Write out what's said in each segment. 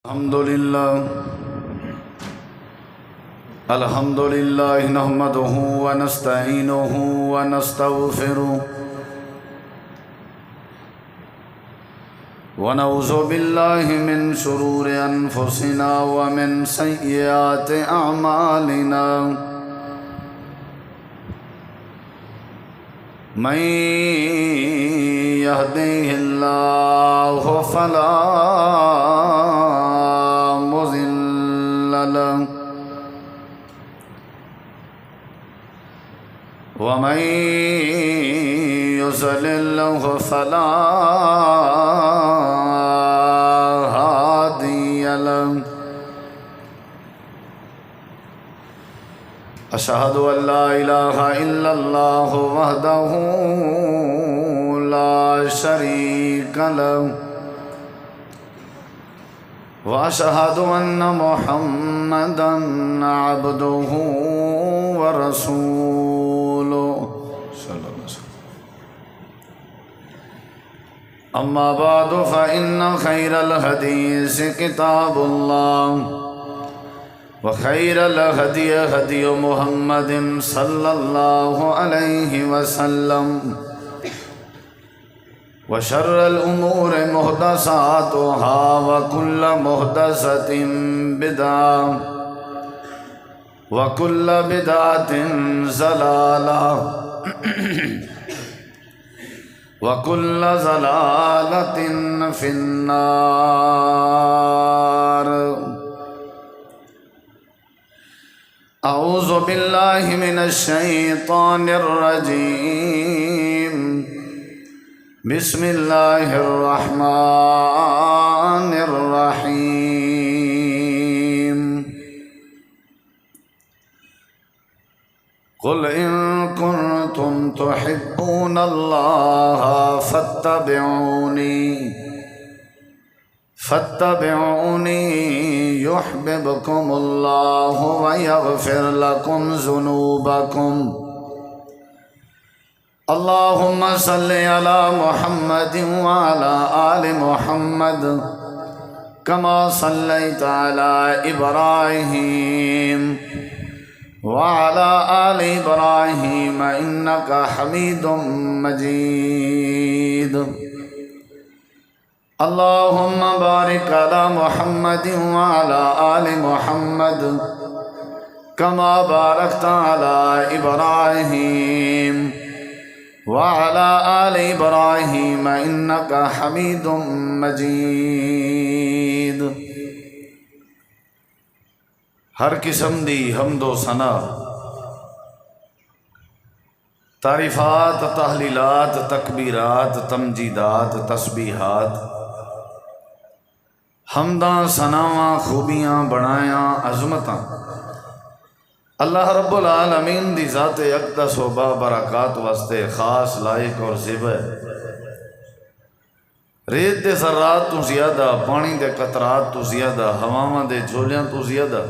الحمد لله نحمده ونستعينه ونستغفره ونعوذ بالله من شرور أنفسنا ومن سيئات أعمالنا من يهده الله فلا مضل له ومن يضلل فلا هادي له أشهد أن لا إله إلا الله وحده لا شريك له وأشهد أن محمدًا عبده ورسوله صلى الله عليه وسلم. أما بعد فإن خير الحديث كتاب الله وخير الهدي هدي محمد صلى الله عليه وسلم وشر الأمور محدثاتها وكل محدثة بدعة وكل بدعة ضلالة وكل ضلالة في النار. أعوذ بالله من الشيطان الرجيم. بسم الله الرحمن الرحيم. قل إن كنتم تحبون الله فاتبعوني يحببكم الله ويغفر لكم ذنوبكم. اللهم صل على محمد وعلى آل محمد كما صليت على إبراهيم وعلى آل إبراهيم إنك حميد مجيد. اللهم بارك على محمد وعلى آل محمد كما باركت على إبراهيم وعلى آل إبراهيم إنك حميد مجيد. ہر قسم دی حمد و ثنا، تعریفات، تحلیلات، تکبیرات، تمجیدات، تسبیحات، حمداں، ثناواں، خوبیاں، بڑایاں، عظمتاں اللہ رب العالمین دی ذات اقدس و بابرکات واسطے خاص، لائق اور زیبا ہے. ریت دے ذرات تو زیادہ، پانی دے قطرات تو زیادہ، ہواواں دے جھولیاں تو زیادہ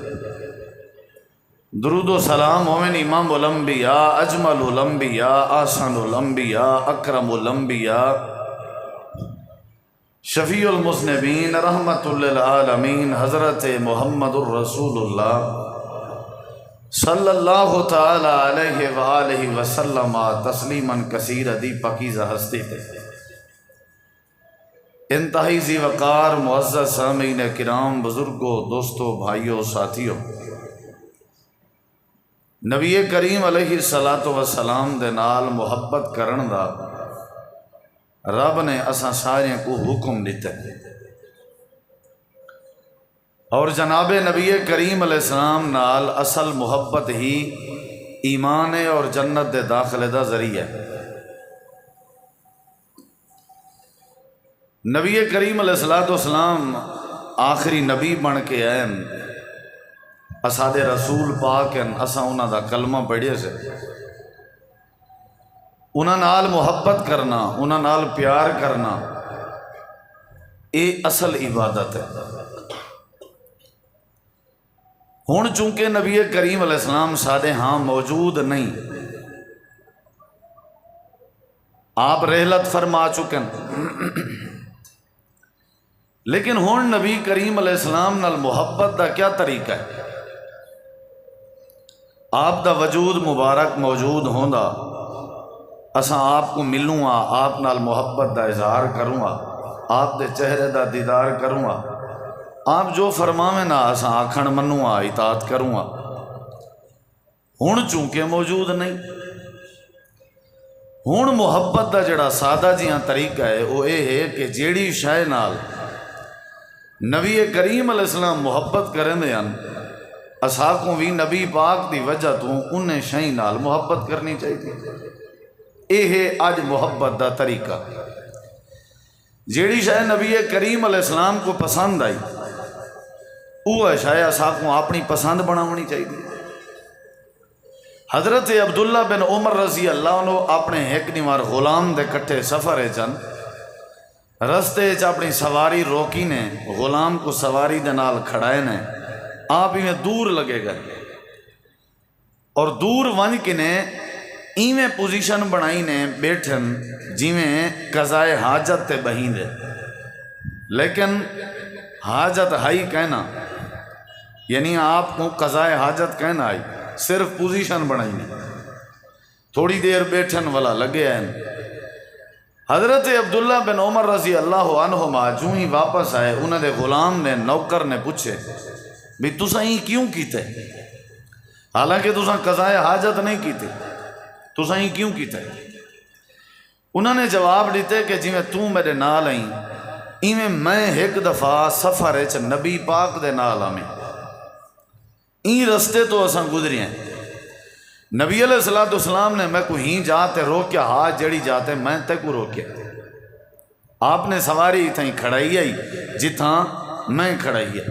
درود و سلام ہومن امام الانبیاء، اجمل الانبیاء، احسن الانبیاء، اکرم الانبیاء، شفیع المذنبین، رحمت للعالمین، حضرت محمد الرسول اللہ صلی اللہ تعالی علیہ وآلہ وسلم تسلیما کثیرا. دی پاکیزہ ہستی تے انتہائی ذی وقار معزز سامعین کرام، بزرگوں، دوستوں، بھائیوں، ساتھیوں، نبی کریم علیہ الصلاۃ والسلام دے نال محبت کرن دا رب نے اساں سارے کو حکم دیتا ہے، اور جناب نبی کریم علیہ السلام نال اصل محبت ہی ایمان اور جنت دے داخلے دا ذریعہ ہے. نبی کریم علیہ السلام آخری نبی بن کے آئے، اسادے رسول پاک ہیں، اساں انہاں دا کلمہ پڑھے سے انہاں نال محبت کرنا، انہاں نال پیار کرنا، اے اصل عبادت ہے. ہن چونکہ نبی کریم علیہ السلام سادے ہاں موجود نہیں، آپ رحلت فرما چکن، لیکن ہن نبی کریم علیہ السلام نال محبت دا کیا طریقہ ہے؟ آپ دا وجود مبارک موجود ہوندا اساں آپ کو ملوں گا، آپ نال محبت دا اظہار کروں گا، آپ دے چہرے دا دیدار کروں گا، آپ جو فرماویں نا اساں آکھن منوں گا، اطاعت کروں گا۔ ہن چونکہ موجود نہیں، ہن محبت دا جڑا سادہ جیاں طریقہ ہے وہ یہ ہے کہ جیڑی شے نال نبی کریم علیہ السلام محبت کریں دے ہیں اساں کو بھی نبی پاک دی وجہ تو انہیں شے نال محبت کرنی چاہیے۔ یہ ہے اج محبت دا طریقہ۔ جیڑی شے نبی کریم علیہ السلام کو پسند آئی وہ شے اساں کو اپنی پسند بناونی چاہیے۔ حضرت عبداللہ بن عمر رضی اللہ عنہ اپنے ایک نیوار غلام دے کٹھے سفر چن رستے اپنی سواری روکی نے، غلام کو سواری دے نال کھڑائے نے، آپ ہی میں دور لگے گئے اور دور ون کے نے ایویں پوزیشن بنائی نے بیٹھن جیویں قضائے حاجت تے بہین دے، لیکن حاجت ہائی کہنا یعنی آپ کو قضائے حاجت کہنا آئی، صرف پوزیشن بنائی نے، تھوڑی دیر بیٹھن والا لگے ہیں۔ حضرت عبداللہ بن عمر رضی اللہ عنہما جو ہی واپس آئے انہوں نے غلام نے نوکر نے پوچھے بھی تساں ہی کیوں کیتے، حالانکہ تساں قضائے حاجت نہیں کیتے، تساں ہی کیوں کیتے؟ انہوں نے جواب دیتے کہ جی میں تو میرے نال آئی ایویں میں ایک دفعہ سفر چ نبی پاک دے نال آمیں این رستے تو اساں گزری ہیں، نبی علیہ السلام نے میں کو ہی جاتے روکیا، ہاں جڑی جاتے میں تے کو روکیا، آپ نے سواری تھیں کھڑائی آئی جتھاں میں کھڑائی ہے،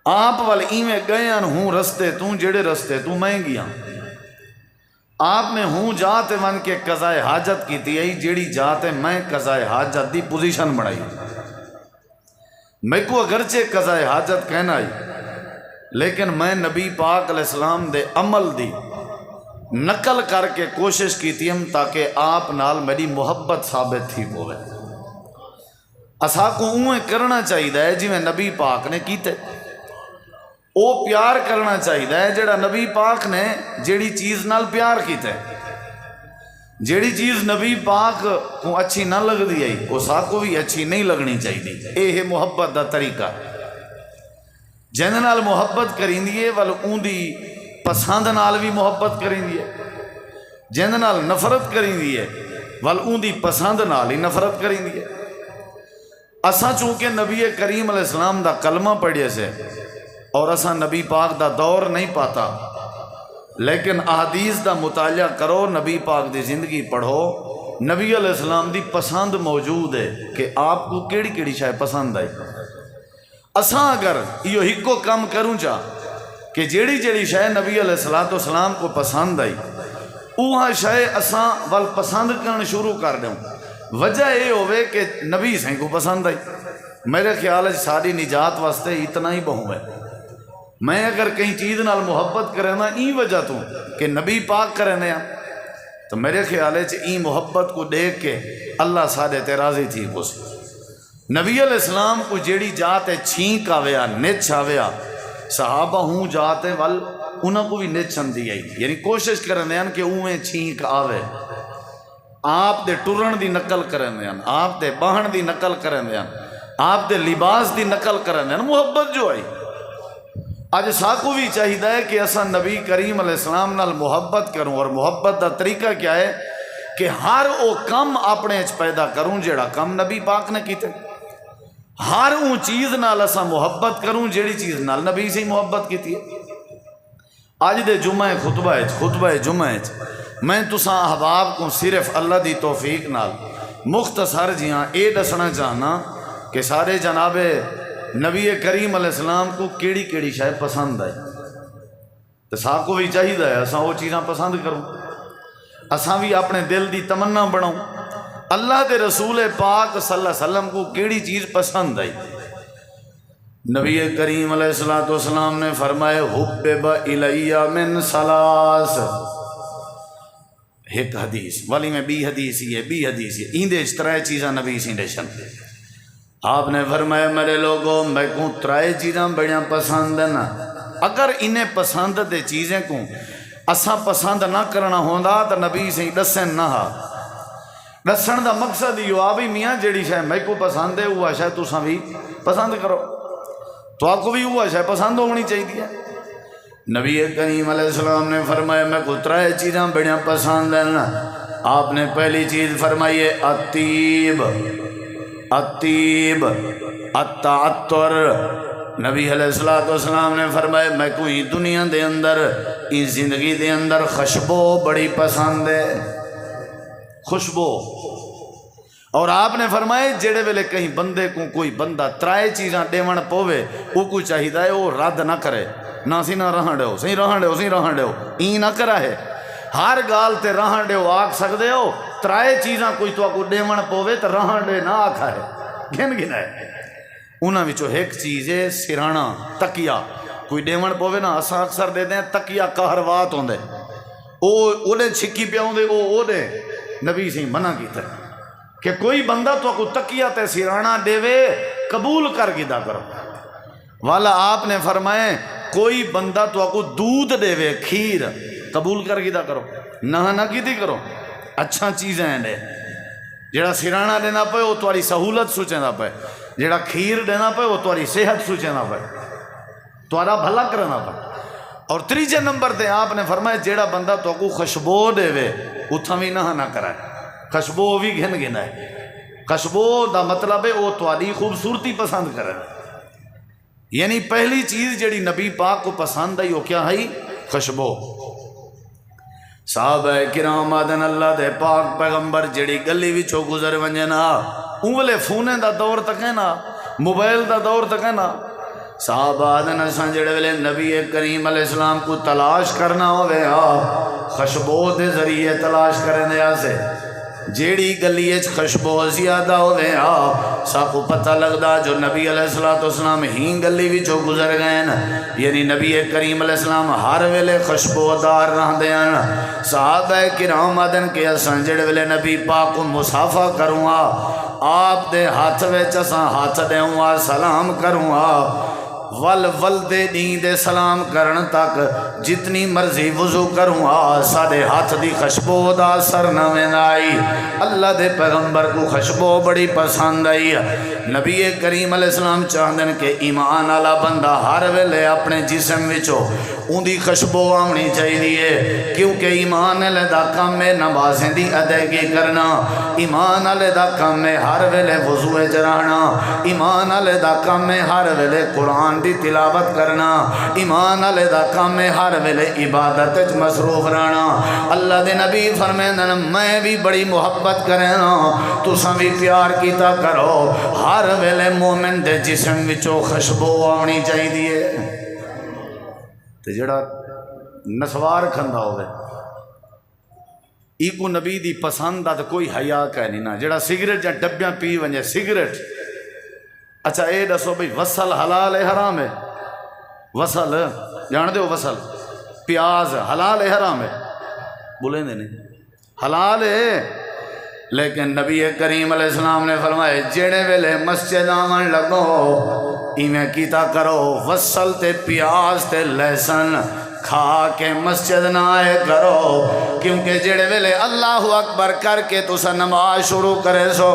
آپ وال ایویں گئے ہوں رستے تو جڑے رستے تو میں گیا، آپ نے ہوں جاتے ون کے قضائے حاجت کی تھی آئی جیڑی جاتے میں قضائے حاجت دی پوزیشن بنائی، میں کو اگرچہ قضائے حاجت کہنا آئی لیکن میں نبی پاک علیہ السلام دے عمل دی نقل کر کے کوشش کی تھی ہم تاکہ آپ نال میری محبت ثابت تھی ہوئے۔ اساں کو اویں کرنا چاہیے جی میں نبی پاک نے کیتے، او پیار کرنا چاہیے جڑا نبی پاک نے جیڑی چیز نال پیار کیتے، جیڑی چیز نبی پاک کو اچھی نہ لگ دی آئی وہ سا کو بھی اچھی نہیں لگنی چاہیے۔ یہ ہے محبت دا طریقہ، جن نال محبت کریں دیئے ول اون دی پسند نال بھی محبت کریں دیئے، جن نال نفرت کریں دیئے ول اون دی پسند نال ہی نفرت کریں دیئے۔ اساں چونکہ نبی کریم علیہ السلام دا کلمہ پڑھے سے اور اساں نبی پاک دا دور نہیں پاتا، لیکن احادیث دا مطالعہ کرو، نبی پاک دی زندگی پڑھو، نبی علیہ السلام دی پسند موجود ہے کہ آپ کو کیڑی کیڑی شے پسند آئی۔ اساں اگر یہ ہکو کم کروں چاہ کہ جیڑی جیڑی شے نبی علیہ السلام کو پسند آئی اوہاں شے اساں وال پسند کرنا شروع کر دوں، وجہ یہ ہوئے کہ نبی سے کو پسند آئی۔ میرے خیال ہے ساری نجات واسطے اتنا ہی بہوں ہے، میں اگر کہیں چیز نال محبت کریں نا این وجہ تو کہ نبی پاک کریں نا تو میرے خیال ہے این محبت کو دیکھ کے اللہ سادے تے راضی تھی بس۔ نبی علیہ السلام کو جیڑی جاتے چھینک آویا نچ آویا صحابہ ہوں جاتے وال انہوں کو بھی نچن دی آئی، یعنی کوشش کرنے ہیں کہ اوہیں چھینک آوے، آپ دے ٹرن دی نقل کرنے ہیں، آپ دے باہن دی نقل کرنے ہیں، آپ دے لباس دی نقل کرنے ہیں، محبت جو آئی۔ آج ساکو بھی چاہیے کہ اساں نبی کریم علیہ السلام نال محبت کروں، اور محبت دا طریقہ کیا ہے کہ ہر او کم اپنے پیدا کروں جیڑا کم نبی پاک نے کیتے، ہر اون چیز نال اساں محبت کروں جیڑی چیز نال نبی سے محبت کیتی ہے۔ آج دے خطبہ جمعہ میں تساں احباب کو صرف اللہ دی توفیق نال مختصر جیاں اے دسنا چاہنا کہ سارے جناب نبی کریم علیہ السلام کو کیڑی کیڑی شے پسند آئی، تو سا کو بھی چاہیے اساں وہ چیزاں پسند کروں، اساں بھی اپنے دل دی تمنا بناؤں اللہ دے رسول پاک صلی اللہ علیہ وسلم کو کیڑی چیز پسند آئی۔ نبی کریم علیہ السلام نے فرمائے حبب الی من ثلاث، ایک حدیث والی میں بی حدیث ہی ہے، اندے اس طرح چیزاں نبی سی ڈیشن آپ نے فرمایا میرے لوگوں میں کو ترائے چیزاں بڑیاں پسند ہیں، اگر انہیں پسند دے چیزیں کو اساں پسند نہ کرنا ہوندا تو نبی سے دسن نہ ہا۔ دسن دا مقصد یہ آ بھی میاں جیڑی شے میں کو پسند ہے وہ شے تساں بھی پسند کرو، تو آپ کو بھی وہ شے پسند ہونی چاہیے۔ نبی کریم علیہ السلام نے فرمایا میں کو ترائے چیزاں بڑیاں پسند ہیں۔ آپ نے پہلی چیز فرمائی ہے الطیب، الطیب، التعطر۔ نبی علیہ السلام نے فرمایا میں کوئی دنیا دے اندر اس زندگی دے اندر خوشبو بڑی پسند ہے، خوشبو۔ اور آپ نے فرمایا جڑے ویلے کہیں بندے کو کوئی بندہ ترائے چیزاں دیون پوے وہ کو چاہیے وہ رد نہ کرے، نہ سی نہ رہن ڈیو سی رہن ڈیو سی رہن ڈیو این نہ کرا ہے، ہر گال تے رہن ڈیو آکھ سکدے ہو۔ ترائے چیزاں کوئی تو کو دیون پوے تو رہن ڈے نہ آکھا ہے، گھن گھنا ہے۔ انہاں وچوں ایک چیز ہے سرانا، تکیہ۔ کوئی دیون پوے نا اساں اکثر دے دیں تکیہ کہروات ہوندے، او دے چھکی پیا ہوندے او دے نبی سے منع کیتا ہے کہ کوئی بندہ تو کو تکیہ تے سرانا دے وے قبول کر گدا کرو۔ والا آپ نے فرمائے کوئی بندہ تو کو دودھ دے وے کھیر قبول کر گدا کرو، نہ کیتی کرو۔ اچھا چیزیں ہیں جڑا سرانا دینا پے وہ تمہاری سہولت سوچنا پے، جڑا کھیر دینا پے وہ تمہاری صحت سوچنا پے، تمہارا بھلا کرنا پے۔ اور تیجے نمبر تے آپ نے فرمایا جیڑا بندہ تو کو خوشبو دے وے اتھا بھی نہ کرائے، خوشبو بھی گھن گھنا ہے۔ خوشبو دا مطلب ہے وہ تمہاری خوبصورتی پسند کرے، یعنی پہلی چیز جڑی نبی پاک کو پسند آئی وہ کیا ہے؟ خوشبو۔ صحابہ کرام آدن اللہ دے پاک پیغمبر جڑی گلی وچوں گزر ونجے نا اونلے فونے دا دور تک ہے نا، موبائل دا دور تک ہے نا، صحابہ آدن اساں جڑے ویلے نبی کریم علیہ السلام کو تلاش کرنا ہوئے خوشبو دے ذریعے تلاش کرنے آسے۔ جیڑی گلی اچ خوشبو زیادہ ہوئے ساکو پتہ لگدا جو نبی علیہ السلام ہی گلی وچوں گزر گئے نا، یعنی نبی کریم علیہ السلام ہر ویلے خوشبودار رہندے ہیں۔ صحابہ کرام آدن کے اساں جڑے ویلے نبی پاک کو مصافحہ کروں آپ دے ہاتھ وچ اساں ہاتھ دیوں سلام کروں ول دے دین دے سلام کرن تک جتنی مرضی وضو کروں سارے ہاتھ دی خوشبو دا اثر نہ آئی۔ اللہ دے پیغمبر کو خوشبو بڑی پسند آئی۔ نبی کریم علیہ السلام چاہتے ہیں کہ ایمان والا بندہ ہر ویلے اپنے جسم وچوں ان دی خوشبو آنی چاہیے، کیونکہ ایمان والے دا کام ہے نمازیں دی ادائیگی کرنا، ایمان والے دا کام ہے ہر ویلے وضو وچ رہنا، ایمان والے دا کام ہے ہر ویلے قرآن دی تلاوت کرنا، ایمان والے دا کام ہے ہر ویلے عبادت وچ مصروف رہنا۔ اللہ دے نبی فرمائیں میں بھی بڑی محبت کرنا تساں بھی پیار کیتا کرو، ہر ویلے مومن دے جسم وچوں خوشبو آنی چاہیے۔ تے جڑا نسوار کھندا ہوئے ایکو نبی دی پسند آ تو کوئی حیا کہ نہیں نا، جڑا سگریٹ یا ڈبیاں پی ونجے سگریٹ۔ اچھا اے دسو بھئی وصل حلال ہے حرام ہے؟ وصل جان دے ہو وصل، پیاز حلال ہے حرام ہے؟ بولیں دے نہیں، حلال ہے۔ لیکن نبی کریم علیہ السلام نے فرمائے جڑے ویلے مسجد آمن لگو ایویں کیتا کرو وصل تے پیاز تے لہسن کھا کے مسجد نہ آئے کرو، کیونکہ جڑے ویلے اللہ اکبر کر کے تسا نماز شروع کرے سو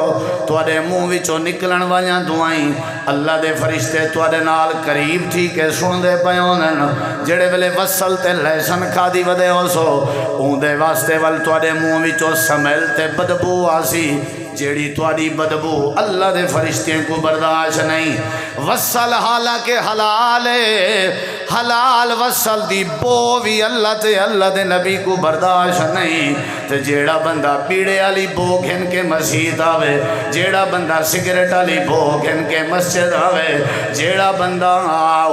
تواڈے منہ وچوں نکلن والیاں دعائیں اللہ دے فرشتے تواڈے نال قریب تھی کے سن دے پئے ہونن۔ جڑے ویلے وصل تے لہسن کھادی ودے ہو سو اون دے واسطے ول تواڈے منہ وچوں سمیل تے بدبو آسی، جیڑی تواڈی بدبو اللہ دے فرشتیاں کو برداشت نہیں۔ وصل حالانکہ حلال ہے، حلال وصل دی بو بھی اللہ تے اللہ دے نبی کو برداشت نہیں۔ تے جیڑا بندہ پیڑے والی بو گھن کے مسجد آوے، جیڑا بندہ سگریٹ والی بو گھن کے مسجد آوے، جیڑا بندہ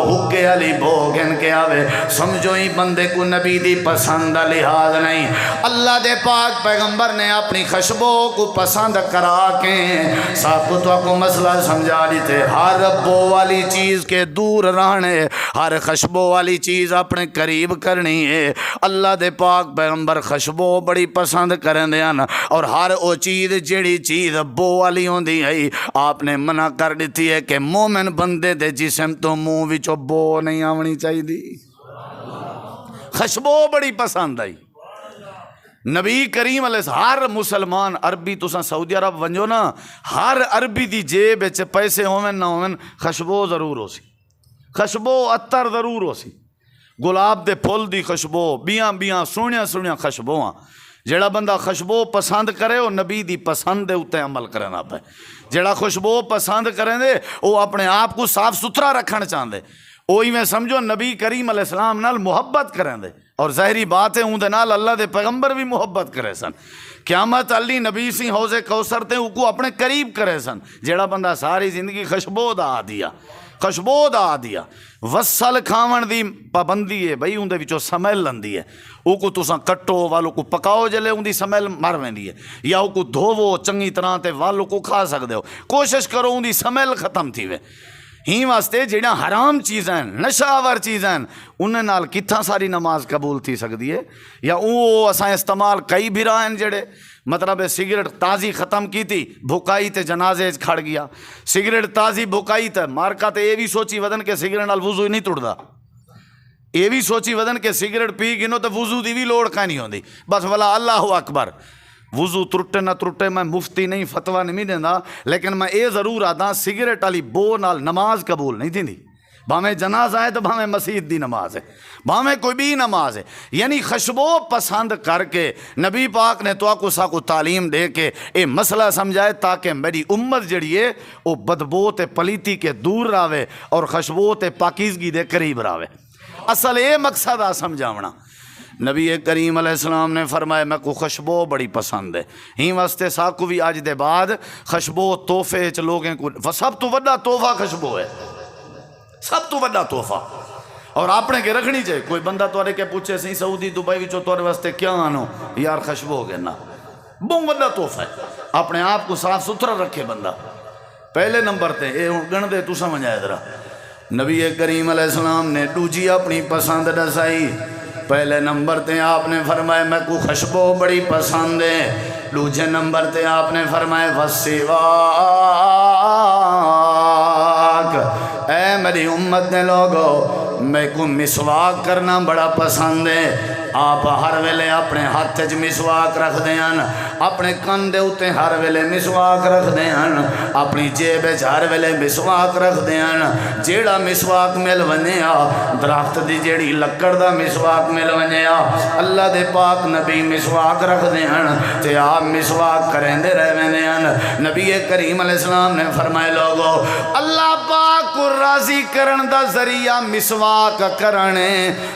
حکے والی بو گھن کے آوے، سمجھو ہی بندے کو نبی دی پسند لحاظ نہیں۔ اللہ دے پاک پیغمبر نے اپنی خوشبو کو پسند کرا کے سب کو مسئلہ سمجھا دیتے، ہر بو والی چیز کے دور رہنے، ہر خوشبو والی چیز اپنے قریب کرنی ہے۔ اللہ دے پاک پیغمبر خوشبو بڑی پسند پسند کریں اور ہر وہ چیز جیڑی چیز بو والی ہوندی ہے آپ نے منع کر دیتی ہے کہ مومن بندے دے جسم تو منہ وچوں بو نہیں آونی چاہیے۔ خوشبو بڑی پسند آئی نبی کریم علیہ السلام۔ ہر مسلمان عربی تساں سعودی عرب ونجو نا، ہر عربی دی جیب وچ پیسے ہوون نہ ہوون خوشبو ضرور ہو سی، خوشبو عطر ضرور ہو سی، گلاب دے پھل دی خوشبو، بیاں بیاں سوہنیاں سوہنیاں خوشبوواں۔ جیڑا بندہ خوشبو پسند کرے وہ نبی دی پسند دے اوتے عمل کرنا پے۔ جیڑا خوشبو پسند کریں دے وہ اپنے آپ کو صاف ستھرا رکھنا چاہندے، اوہی میں سمجھو نبی کریم علیہ السلام نال محبت کریں دے، اور ظاہری بات ہے اون دے نال اللہ دے پیغمبر بھی محبت کرے سن۔ قیامت علی نبی سی حوض کوثر تے کو اپنے قریب کرے سن۔ جیڑا بندہ ساری زندگی خوشبو دا آ دیا، خوشبو دا آ دیا، وصل کھاون دی پابندی ہے بھئی، اون دے وچوں سمیل لندی ہے، او کو تساں کٹو والو کو پکاؤ جلے اون دی سمیل مر ویندی ہے، یا او کو دھوو چنگی طرح تے والو کو کھا سکدے ہو، کوشش کرو اون دی سمیل ختم تھی وے۔ ہی واسطے جہاں حرام چیزیں نشہ آور چیزیں انہیں نال کتھاں ساری نماز قبول تھی سکتی ہے؟ یا وہ اساں استعمال کئی بھرا ہیں جڑے مطلب سگریٹ تازی ختم کی تھی بھکائی تے جنازے کھڑ گیا، سگریٹ تازی بھکائی تے مارکا تے یہ بھی سوچی ودن کہ سگریٹ نال وضو ہی نہیں ٹردا، یہ بھی سوچی ودن کہ سگریٹ پی گنو تو وضو دی بھی لوڑ کا نہیں ہوندی، بس بلا اللہ اکبر۔ وضو ترٹے نہ ترٹے میں مفتی نہیں فتویٰ نہیں دینا، لیکن میں یہ ضرور آدھا سگریٹ والی بو نال نماز قبول نہیں تھی، بھاویں جنازہ ہے تو بھاویں مسجد دی نماز ہے، بھاویں کوئی بھی نماز ہے۔ یعنی خوشبو پسند کر کے نبی پاک نے تو کو تعلیم دے کے اے مسئلہ سمجھائے تاکہ میری امت جڑی ہے وہ بدبو تے پلیتی کے دور راوے اور خوشبو تے پاکیزگی دے قریب راوے۔ اصل اے مقصد آ سمجھاونا۔ نبی کریم علیہ السلام نے فرمایا میں کو خوشبو بڑی پسند ہے، ہی واسطے ساکو بھی آج دے بعد خوشبو تحفے چ لوگیں کو سب تو بڑا تحفہ خوشبو ہے، سب تو بڑا تحفہ، اور اپنے کے رکھنی چاہیے۔ کوئی بندہ توڑے کے پوچھے سی سعودی دبئی وچوں توڑے واسطے کیا آنو، یار خوشبو ہو گیا نا، بہت بڑا تحفہ ہے۔ اپنے آپ کو صاف ستھرا رکھے بندہ۔ پہلے نمبر تے اے گن دے تو سمجھائے ذرا، نبی کریم علیہ السلام نے دوجی اپنی پسند دسائی۔ پہلے نمبر تے آپ نے فرمایا میں کو خوشبو بڑی پسند ہے، دوسرے نمبر تے آپ نے فرمایا وسواک، اے میری امت نے لوگو میں کو مسواک کرنا بڑا پسند ہے۔ آپ ہر ویلے اپنے ہاتھ چ مسواک رکھ دیں، اپنے کن دے اوتے ہر ویلے مسواک رکھ دیں، اپنی جیب وچ ہر ویلے مسواک رکھ دیں۔ جیڑا مسواک مل ونیا درخت دی جیڑی لکڑ دا مسواک مل ونیا، اللہ دے پاک نبی مسواک رکھ دیں تے آپ مسواک کریں دے رہ ویندے ہیں۔ نبی کریم علیہ السلام نے فرمائے لوگو اللہ پاک کو راضی کرن دا ذریعہ مسواک کرنے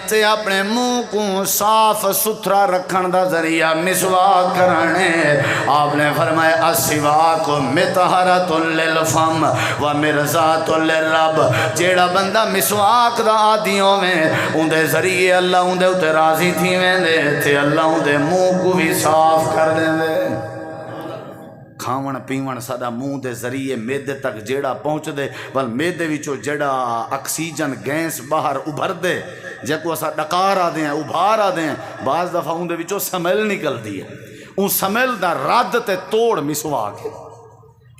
تے اپنے منہ کو صاف ستھرا رکھن دا ذریعہ مسواک کرنے۔ آپ نے فرمایا السواک مطہرۃ للفم و مرضات للرب، جیڑا بندہ مسواک دا عادی ہووے اون دے ذریعے اللہ اون دے اوتے راضی تھی ویندے تے اللہ اون دے منہ کو بھی صاف کر دیندے۔ کھاون پیون ساڈا منہ دے ذریعے میدے تک جیڑا پہنچ دے، ول میدے وچوں جیڑا آکسیجن گیس باہر ابھر دے جے کو اسا ڈکار آ دیں ابھار آ دیں، بعض دفعہ اون دے وچوں سمیل نکلدی ہے، اون سمیل دا رد تے توڑ مسواک ہے،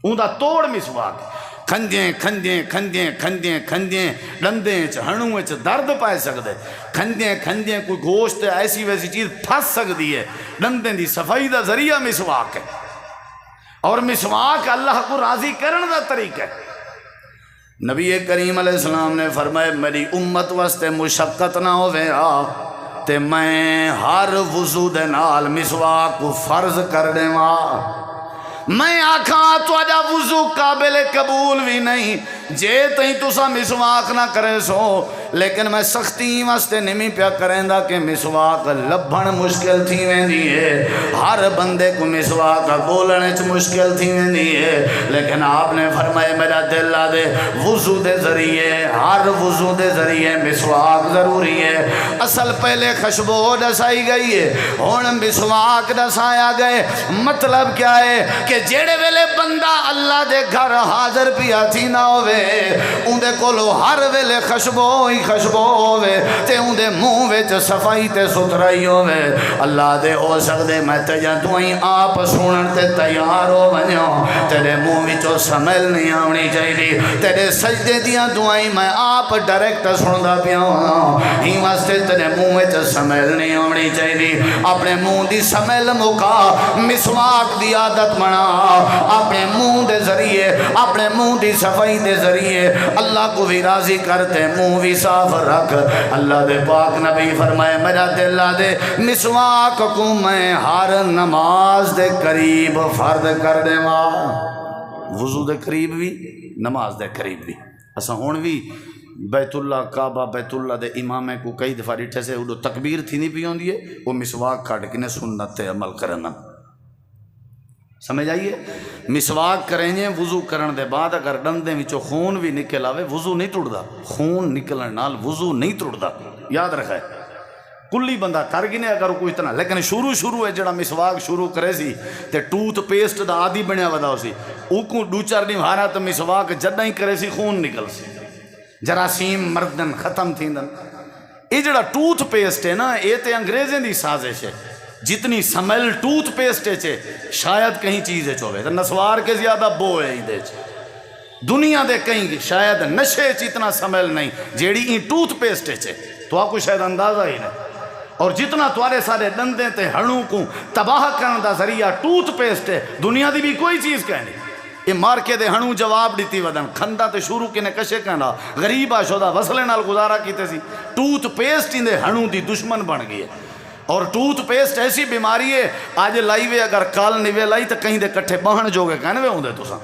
اون دا توڑ مسواک ہے۔ کھنجیں کھنجیں کھنجیں کھنجیں کھنجیں ڈندیں چ ہنوں چ درد پائے سکدے، کھنجیں کھنجیں کوئی گوشت ایسی ویسی چیز پھنس سکدی ہے، ڈندیں دی صفائی دا ذریعہ مسواک ہے، اور مسواک اللہ کو راضی کرن دا طریقہ ہے۔ نبی کریم علیہ السلام نے فرمایا میری امت واسطے مشقت نہ ہوے تے میں ہر وضو دے نال مسواک کو فرض کر دیواں۔ میں آکھاں تواڈا وضو قابل قبول بھی نہیں جے تہیں تسا مسواک نہ کرے سو، لیکن میں سختی واسطے نہیں پیا کریندا کہ مسواک لبھن مشکل تھی ویندی ہے، ہر بندے کو مسواک بولنے چ مشکل تھی ویندی ہے، لیکن آپ نے فرمایا میرا دل لا دے وضو دے ذریعے، ہر وضو دے ذریعے مسواک ضروری ہے۔ اصل پہلے خوشبو دسائی گئی ہے، ہن مسواک دسایا گئے۔ مطلب کیا ہے کہ جیڑے ویلے بندہ اللہ دے گھر حاضر پیا تھی نہ ہوئے ہوے اندے کولو ہر ویلے خوشبو ہی خوشبو ہوے تے اندے منہ وچ صفائی تے ستھرائی ہوے اللہ دے ہو سکدے میں تیاں دعائیں آپ سنن تے تیار ہو ونجاں تیرے منہ وچوں سمیل نہیں آونی چاہیے تیرے سجدے دیاں دعائیں میں آپ ڈائریکٹ سندا پیا ہاں ہی واسطے تیرے منہ وچ سمیل نہیں آونی چاہیے اپنے منہ دی سمیل مکا مسواک دی عادت بنا اپنے منہ دے ذریعے اپنے منہ دی صفائی دے ذریعے اللہ کو بھی راضی کرتے منہ بھی صاف رکھ اللہ دے پاک نبی فرمائے میرا دل دے مسواک کو میں ہر نماز دے قریب فرد کر دے وضو دے قریب بھی نماز دے قریب بھی اساں ہون بھی بیت اللہ کعبہ بیت اللہ دے امامے کو کئی دفعہ ڈٹھے سے اڈو تکبیر تھی نہیں پی ہوندی ہے وہ مسواک کھڑ کے سنت تے عمل کرنا سمجھ آئیے مسواک کریں جے وضو کرن دے بعد اگر ڈندے وچوں خون بھی نکل آوے وضو نہیں ٹوٹدا خون نکلن نال وضو نہیں ٹوٹدا یاد رکھے کلی بندہ کر گنے اگر کوئی اتنا لیکن شروع ہے جڑا مسواک شروع کرے سی تے ٹوتھ پیسٹ دا عادی بنیا ودا سی او کو دو چار نہیں ہارا تو مسواک جدہ ہی کرے سی خون نکل سی جراثیم مردن ختم تھیندن یہ جڑا ٹوتھ پیسٹ ہے نا یہ تے انگریزیں دی سازش ہے جتنی سمیل ٹوتھ پیسٹ ہے شاید کہیں چیز ہے چوبے تو نسوار کے زیادہ بو ہے ہی دے دنیا دے کہیں شاید نشے اتنا سمیل نہیں جیڑی ہی ٹوتھ پیسٹ ہے تو آپ کو شاید اندازہ ہی نہیں اور جتنا توارے سارے دندیں تے ہڑوں کو تباہ کرنے دا ذریعہ ٹوتھ پیسٹ ہے دنیا دی بھی کوئی چیز کہنے یہ مار کے دے ہنو جواب دیتی ودن کھندا تے شروع کے نے کشے کہنا غریبہ شدہ وصلے نال گزارا کیتے سی ٹوتھ پیسٹ ان دے ہنو دی دشمن بن گئی ہے اور ٹوتھ پیسٹ ایسی بیماری ہے آج لائی وے اگر کال نوے لائی تو کہیں دے کٹھے بہن جو گے کہنے وے ہوں دے تو سا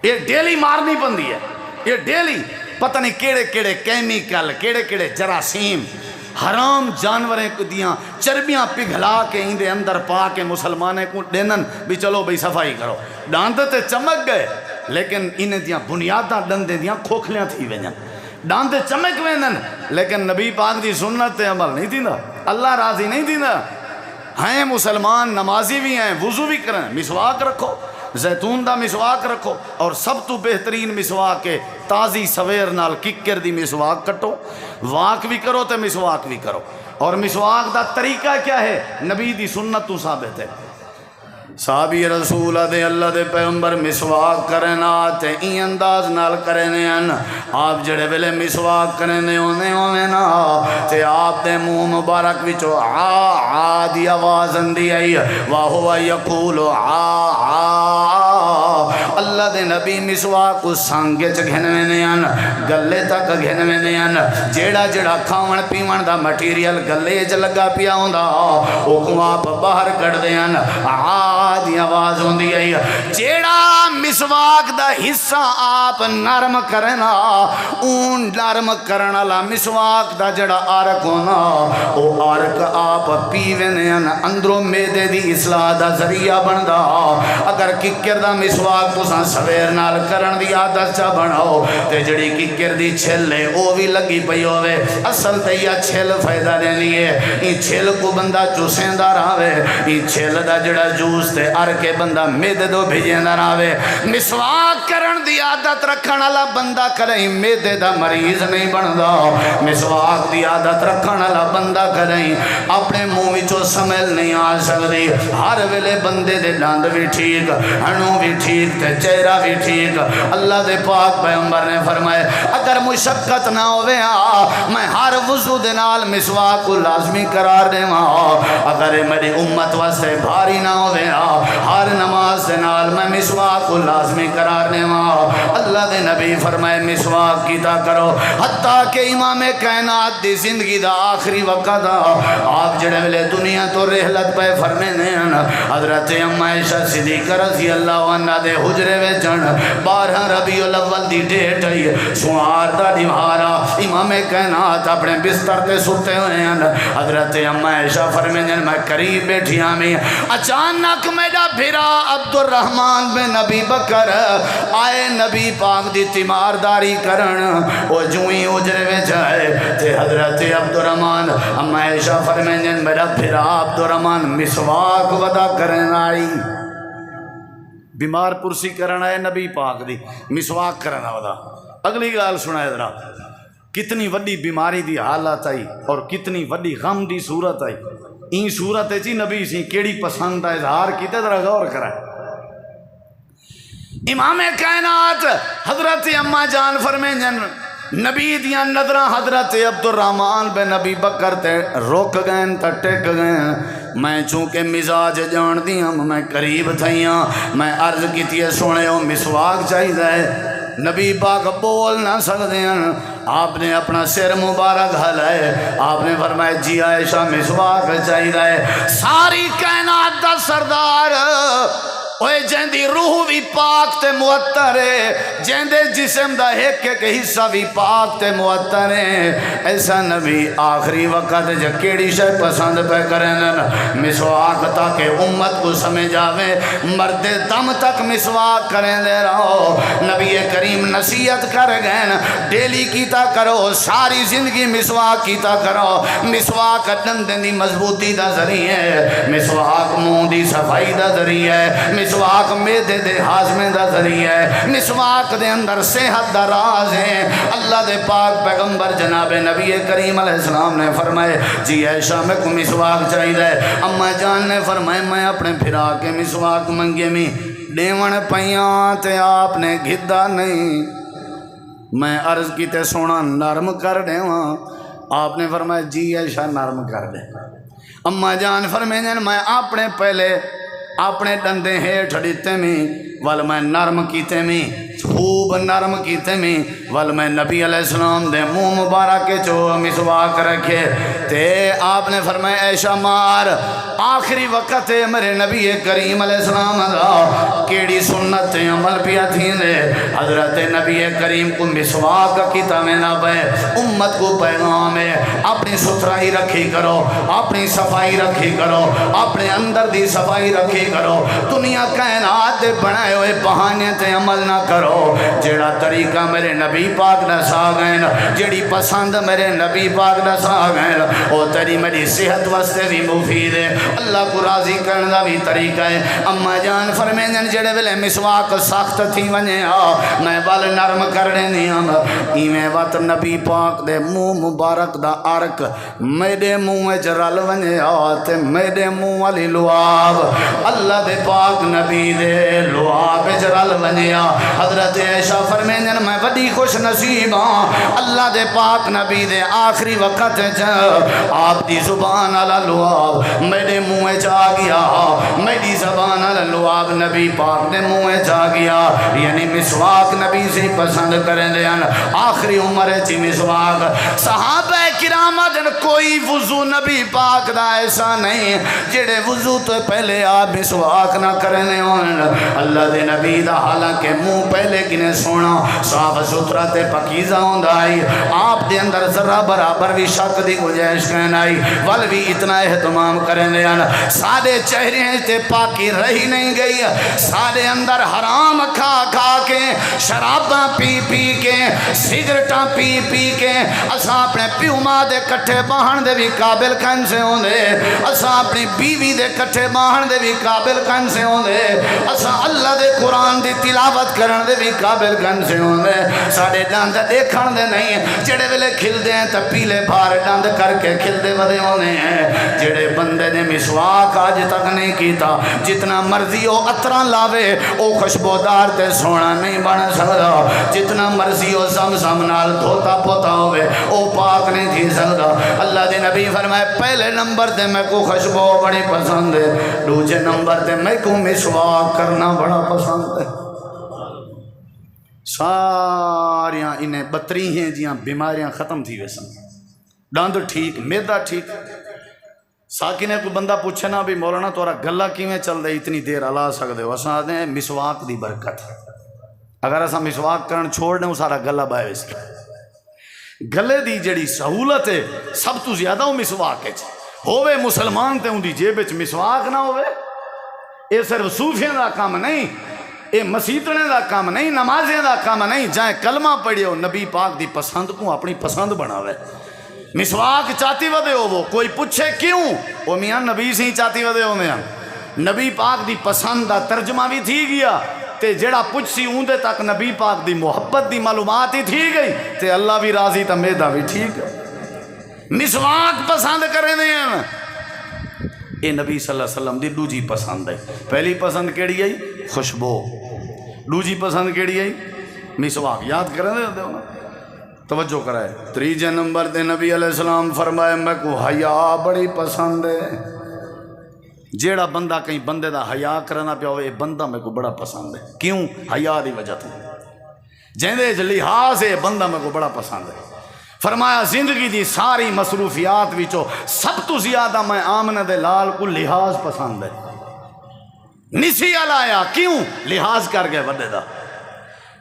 یہ ڈیلی مارنی بندی ہے یہ ڈیلی پتہ نہیں کیڑے کیڑے کیمیکل کیڑے کیڑے جراثیم حرام جانوریں کو دیاں چربیاں پگھلا کے ان دے اندر پا کے مسلمانے کو دینن بھی چلو بھئی صفائی کرو ڈاندتے چمک گئے لیکن انہیں دیاں بنیاداں ڈندے دیاں کھوکھلیاں تھی وینن ڈاندے چمک وینن لیکن نبی پاک دی سنت تے عمل نہیں تھی نا اللہ راضی نہیں تھی نا ہیں مسلمان نمازی بھی ہیں وضو بھی کریں مسواک رکھو زیتون دا مسواک رکھو اور سب تو بہترین مسواک ہے تازی سویر نال ککر دی مسواک کٹو واک بھی کرو تے مسواک بھی کرو اور مسواک دا طریقہ کیا ہے نبی دی سنت تو ثابت ہے صحابی رسول دے اللہ دے پیغمبر مسواک کرنا تے این انداز نال کرنے ہیں آپ جڑے ویلے مسواک کرنے ہونے نا تے آپ دے منہ مبارک وچو آ دی آواز اندی آئی وَهُوَ يَقُولُ اللہ دے نبی مسواک کو سانگے چ گھنوے ہیں گلے تک گھنوے ہیں جیڑا جیڑا کھاون پیون دا مٹیریل گلے چ لگا پیا ہوندا او کو آپ باہر کڈ دے ہیں دی آواز ہوندی ہے جیڑا مسواک دا حصہ آپ نرم کرنا اون نرم کرن والا مسواک دا جڑا آرک ہونا او آرک آپ پیویں اندروں میدے دی اصلاح دا ذریعہ بندا اگر ککر دا مسواک تساں سویر نال کرن دی عادت چا بناؤ تے جڑی ککر دی چھل ہے او بھی لگی پئی ہوے اصل تے یا چھل فائدہ دینی ہے این چھل کو بندہ چوسیندا رہے این چھل دا جڑا جوس تے ار کے بندہ میدے دو بھیجیندہ راوے مسواک کرن دی عادت رکھن والا بندہ کریں میدے دا مریض نہیں بندا مسواک دی عادت رکھن والا بندہ کریں اپنے منہ وچوں سمیل نہیں آ سکدی ہر ویلے بندے دے دند بھی ٹھیک ہنو بھی ٹھیک تے چہرہ بھی ٹھیک اللہ دے پاک پیغمبر نے فرمائے اگر مشقت نہ ہوے میں ہر وضو دے نال مسواک کو لازمی قرار دیواں اگر میری امت واسطے بھاری نہ ہوے ہر نماز دے نال میں مسواک کو لازمی قرار دیواں اللہ دے نبی فرمائے مسواک کیتا کرو حتیٰ کہ امام کائنات دی زندگی دا آخری وقت آپ جڑے ویلے دنیا تو رحلت پہ فرمینے ہیں حضرت ام عائشہ صدیقہ رضی اللہ عنہ دے حجرے وچن 12 ربیع الاول دی ڈیٹ ہے سوار دا دیوارا امام کائنات اپنے بستر تے سوتے ہوئے ہیں حضرت ام عائشہ فرمینے میں قریب بیٹھی آمی اچانک میرا بھیرا عبد الرحمن بن نبی بکر آئے نبی پاک دی تیمارداری کرن وہ جوئی اجرے میں جائے تے حضرت عبد الرحمن ام عائشہ فرمائیں میرا بھیرا عبد الرحمن مسواک ودا کرن آئی بیمار پرسی کرن آئے نبی پاک دی مسواک کرن ودا اگلی گال سنا ذرا، کتنی وڈی بیماری دی حالت آئی اور کتنی وڈی غم دی صورت آئی، این صورت جی نبی سی کیڑی پسند کا اظہار کیتے، ذرا غور کرا۔ امام کائنات حضرت اما جان فرمائیں نبی دیاں نظراں حضرت عبد الرحمن بن ابی بکر تے رک گئے تے ٹک گئے۔ میں چونکہ مزاج جان دیاں میں قریب تھیاں، میں عرض کیتی ہے سونے ہو مسواک چاہیے۔ نبی پاک بول نہ سکتے ہیں، آپ نے اپنا سر مبارک ہلائے، آپ نے فرمایا جی عائشہ مسواک چاہیے۔ ساری کائنات دا سردار اوے جیندی روح بھی پاک تے معطر ہے، جیندے جسم دا ایک ایک حصہ بھی پاک تے معطر ہے، ایسا نبی آخری وقت جو کیڑی شے پسند پہ کریں مسواک، تاکہ امت کو سمجھ آوے مرد دم تک مسواک کریں دے رہو۔ نبی کریم نصیحت کر گئے ڈیلی کیتا کرو، ساری زندگی مسواک کیتا کرو۔ مسواک دندن دی مضبوطی دا ذریعہ ہے، مسواک منہ دی صفائی دا ذریعہ ہے، مسواک میدے دے ہاضمے دا ذریعہ ہے، مسواک دے اندر صحت دا راز ہے۔ اللہ دے پاک پیغمبر جناب نبی کریم علیہ السلام نے فرمائے جی عائشہ میں کو مسواک چاہیے۔ اما جان نے فرمائے میں اپنے پھرا کے مسواک منگے میں ڈیون پیاں تے آپ نے گھدا نہیں۔ میں عرض کی تے سونا نرم کر دے وہاں، آپ نے فرمایا جی عائشہ نرم کر دے۔ اما جان فرمائے میں اپنے پہلے اپنے ڈندے ہیٹھ ڈیتے میں ول میں نرم کیتے میں خوب نرم کیتے میں ول میں نبی علیہ السلام دے منہ مبارک چو مسواک رکھے تے آپ نے فرمایا عائشہ مار آخری وقت ہے میرے نبی کریم علیہ السلام دا کیڑی سنت عمل پیا تھی دے حضرت نبی کریم کو مسواک کیتا میں نہ بے امت کو پیغام ہے اپنی ستھرائی رکھی کرو، اپنی صفائی رکھی کرو، اپنے اندر دی صفائی رکھی کرو، دنیا کائنات دے بنائے ہوئے بہانے تے عمل نہ کرو۔ جیڑا طریقہ میرے نبی پاک نہ سا گئے جیڑی پسند میرے نبی پاک نہ سا گئے او تیری میری صحت واسطے بھی مفید ہے، اللہ کو راضی کرنے دا بھی طریقہ ہے۔ اما جان فرمائیں جڑے ویلے مسواک سخت تھی ونجے میں وال نرم کرنے نہیں ایویں وقت نبی پاک دے منہ مبارک دا عرق میرے منہ وچ رل ونجے تے میرے منہ والی لعاب اللہ دے پاک نبی دے لعاب وچ رل ونجے حضرت عائشہ فرمائیں میں بڑی خوش نصیب ہاں اللہ دے پاک نبی دے آخری وقت آپ دی زبان والا لعاب میرے منہ وچ آ گیا، میری زبان والا لعاب نبی پاک دے منہ وچ آ گیا، یعنی مسواک نبی سے پسند کریں دے آخری عمر چی مسواک۔ صحابہ کرام دن کوئی وضو نبی پاک دا ایسا نہیں جڑے وضو تو پہلے آپ مسواک نہ کریں دے اللہ دے نبی دا حالانکہ منہ پہلے کنے سونا صاف ستھرا تے پاکیزہ ہوندا آئی، آپ دے اندر ذرہ برابر بھی شک دی گنجائش کہنا آئی ول بھی اتنا اہتمام کریں دے سارے چہرے تے پاکی رہی نہیں گئی، سارے اندر حرام کھا کھا کے شراباں پی پی کے سگرٹاں پی پی کے اساں اپنے پیو ماں دے کٹھے باہن دے بھی قابل کن سے ہوں دے، اساں اپنی بیوی دے کٹھے باہن دے بھی قابل کن سے ہوں دے، اساں اللہ دے قرآن دی تلاوت کرن دے بھی قابل کن سے ہوں دے، ساڑے ڈاند دیکھن دے نہیں جڑے ویلے کھل دے ہیں تا پیلے بھار ڈاند کر کے کھل دے ودے ہونے ہیں۔ جڑے بندے نے مسواک آج تک نہیں کیتا جتنا مرضی او عطراں لاوے او خوشبودار تے سونا نہیں بن سکدا، جتنا مرضی او زمزم نال دھوتا پوتا ہوئے او پاک نہیں تھی سکدا۔ اللہ دے نبی فرمائے پہلے نمبر تے میں کو خوشبو بڑی پسند ہے، دوسرے نمبر تے میں کو مسواک کرنا بڑا پسند ہے۔ ساریاں انہیں بطری ہیں جیاں بیماریاں ختم تھی ویسن، ڈاند ٹھیک، میدا ٹھیک۔ ساکنے کو بندہ پوچھے نا بھی مولانا تورا گلہ کیویں چل دے اتنی دیر اللہ سکدے ہو، اساں آتے ہیں مسواک دی برکت، اگر اساں مسواک کرن چھوڑ دیں سارا گلہ بائے اس گلے دی جڑی سہولت ہے سب تو زیادہ وہ مسواک ہے ہووے مسلمان تے ان دی جیب وچ مسواک نہ ہووے اے صرف صوفیاں دا کام نہیں، اے مسیتنے دا کام نہیں، نمازیں دا کام نہیں، جائیں کلمہ پڑھے ہو نبی پاک دی پسند کو اپنی پسند بناوے۔ مسواک چاہتی ودے ہو وہ کوئی پوچھے کیوں وہ میاں نبی سے ہی چاہتی ودے ہو میاں نبی پاک دی پسند دا ترجمہ بھی تھی گیا تے جڑا پچھ سی اون دے تک نبی پاک دی محبت دی معلومات ہی تھی گئی تے اللہ بھی راضی تے میدا بھی ٹھیک ہے۔ مسواک پسند کریں دے ہیں اے نبی صلی اللہ علیہ وسلم دی دوجی پسند ہے۔ پہلی پسند کیڑی ہے؟ خوشبو۔ دوجی پسند کیڑی ہے؟ مسواک۔ یاد کریں دے ہونا، توجہ کرائے۔ تریجے نمبر دے نبی علیہ السلام فرمائے میں کو حیا بڑی پسند ہے۔ جیڑا بندہ کہیں بندے دا حیا کرنا پیا ہوئے بندہ میں کو بڑا پسند ہے۔ کیوں؟ حیا دی وجہ تو جیندے لحاظ ہے بندہ میں کو بڑا پسند ہے۔ فرمایا زندگی دی ساری مصروفیات وچوں سب تو زیادہ میں آمنہ دے لال کو لحاظ پسند ہے۔ نسی علایا کیوں؟ لحاظ کر گئے وڈے دا۔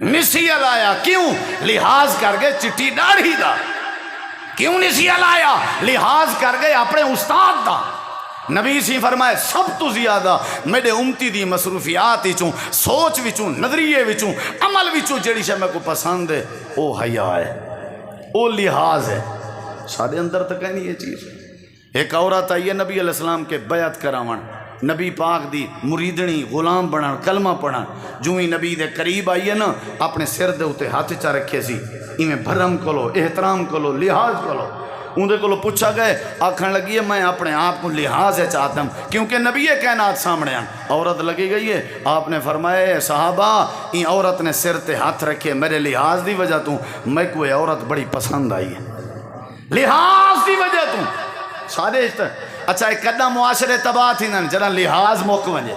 نسی علایا کیوں؟ لحاظ کر گئے چٹی داڑھی دا۔ کیوں نسی علایا؟ لحاظ کر گئے اپنے استاد دا۔ نبی سی فرمائے سب تو زیادہ میرے امتی دی مصروفیات وچوں سوچ وچوں نظریے وچوں عمل وچوں جڑی شے میں کو پسند ہے او حیا ہے، او لحاظ ہے۔ سارے اندر تک ہے نہیں یہ چیز۔ ایک عورت آئی ہے نبی علیہ السلام کے بیعت کراون، نبی پاک دی مریدنی غلام بنن کلمہ پڑھن، جو ہی نبی دے قریب آئی ہے نا اپنے سر دے اتے ہاتھ چا رکھے سی، ایویں بھرم کلو احترام کلو لحاظ کلو۔ اندے کو پوچھا گئے آکھن لگی ہے میں اپنے آپ کو لحاظ ہے چاہتا ہوں کیونکہ نبی کائنات سامنے ہیں۔ عورت لگی گئی ہے، آپ نے فرمایا صحابہ این عورت نے سر تے ہاتھ رکھے میرے لحاظ دی وجہ تو میں کو یہ عورت بڑی پسند آئی ہے، لحاظ دی وجہ تو سارے اچھا ایک کدہ معاشرے تباہ تھی نا جنا لحاظ موقع ونجے،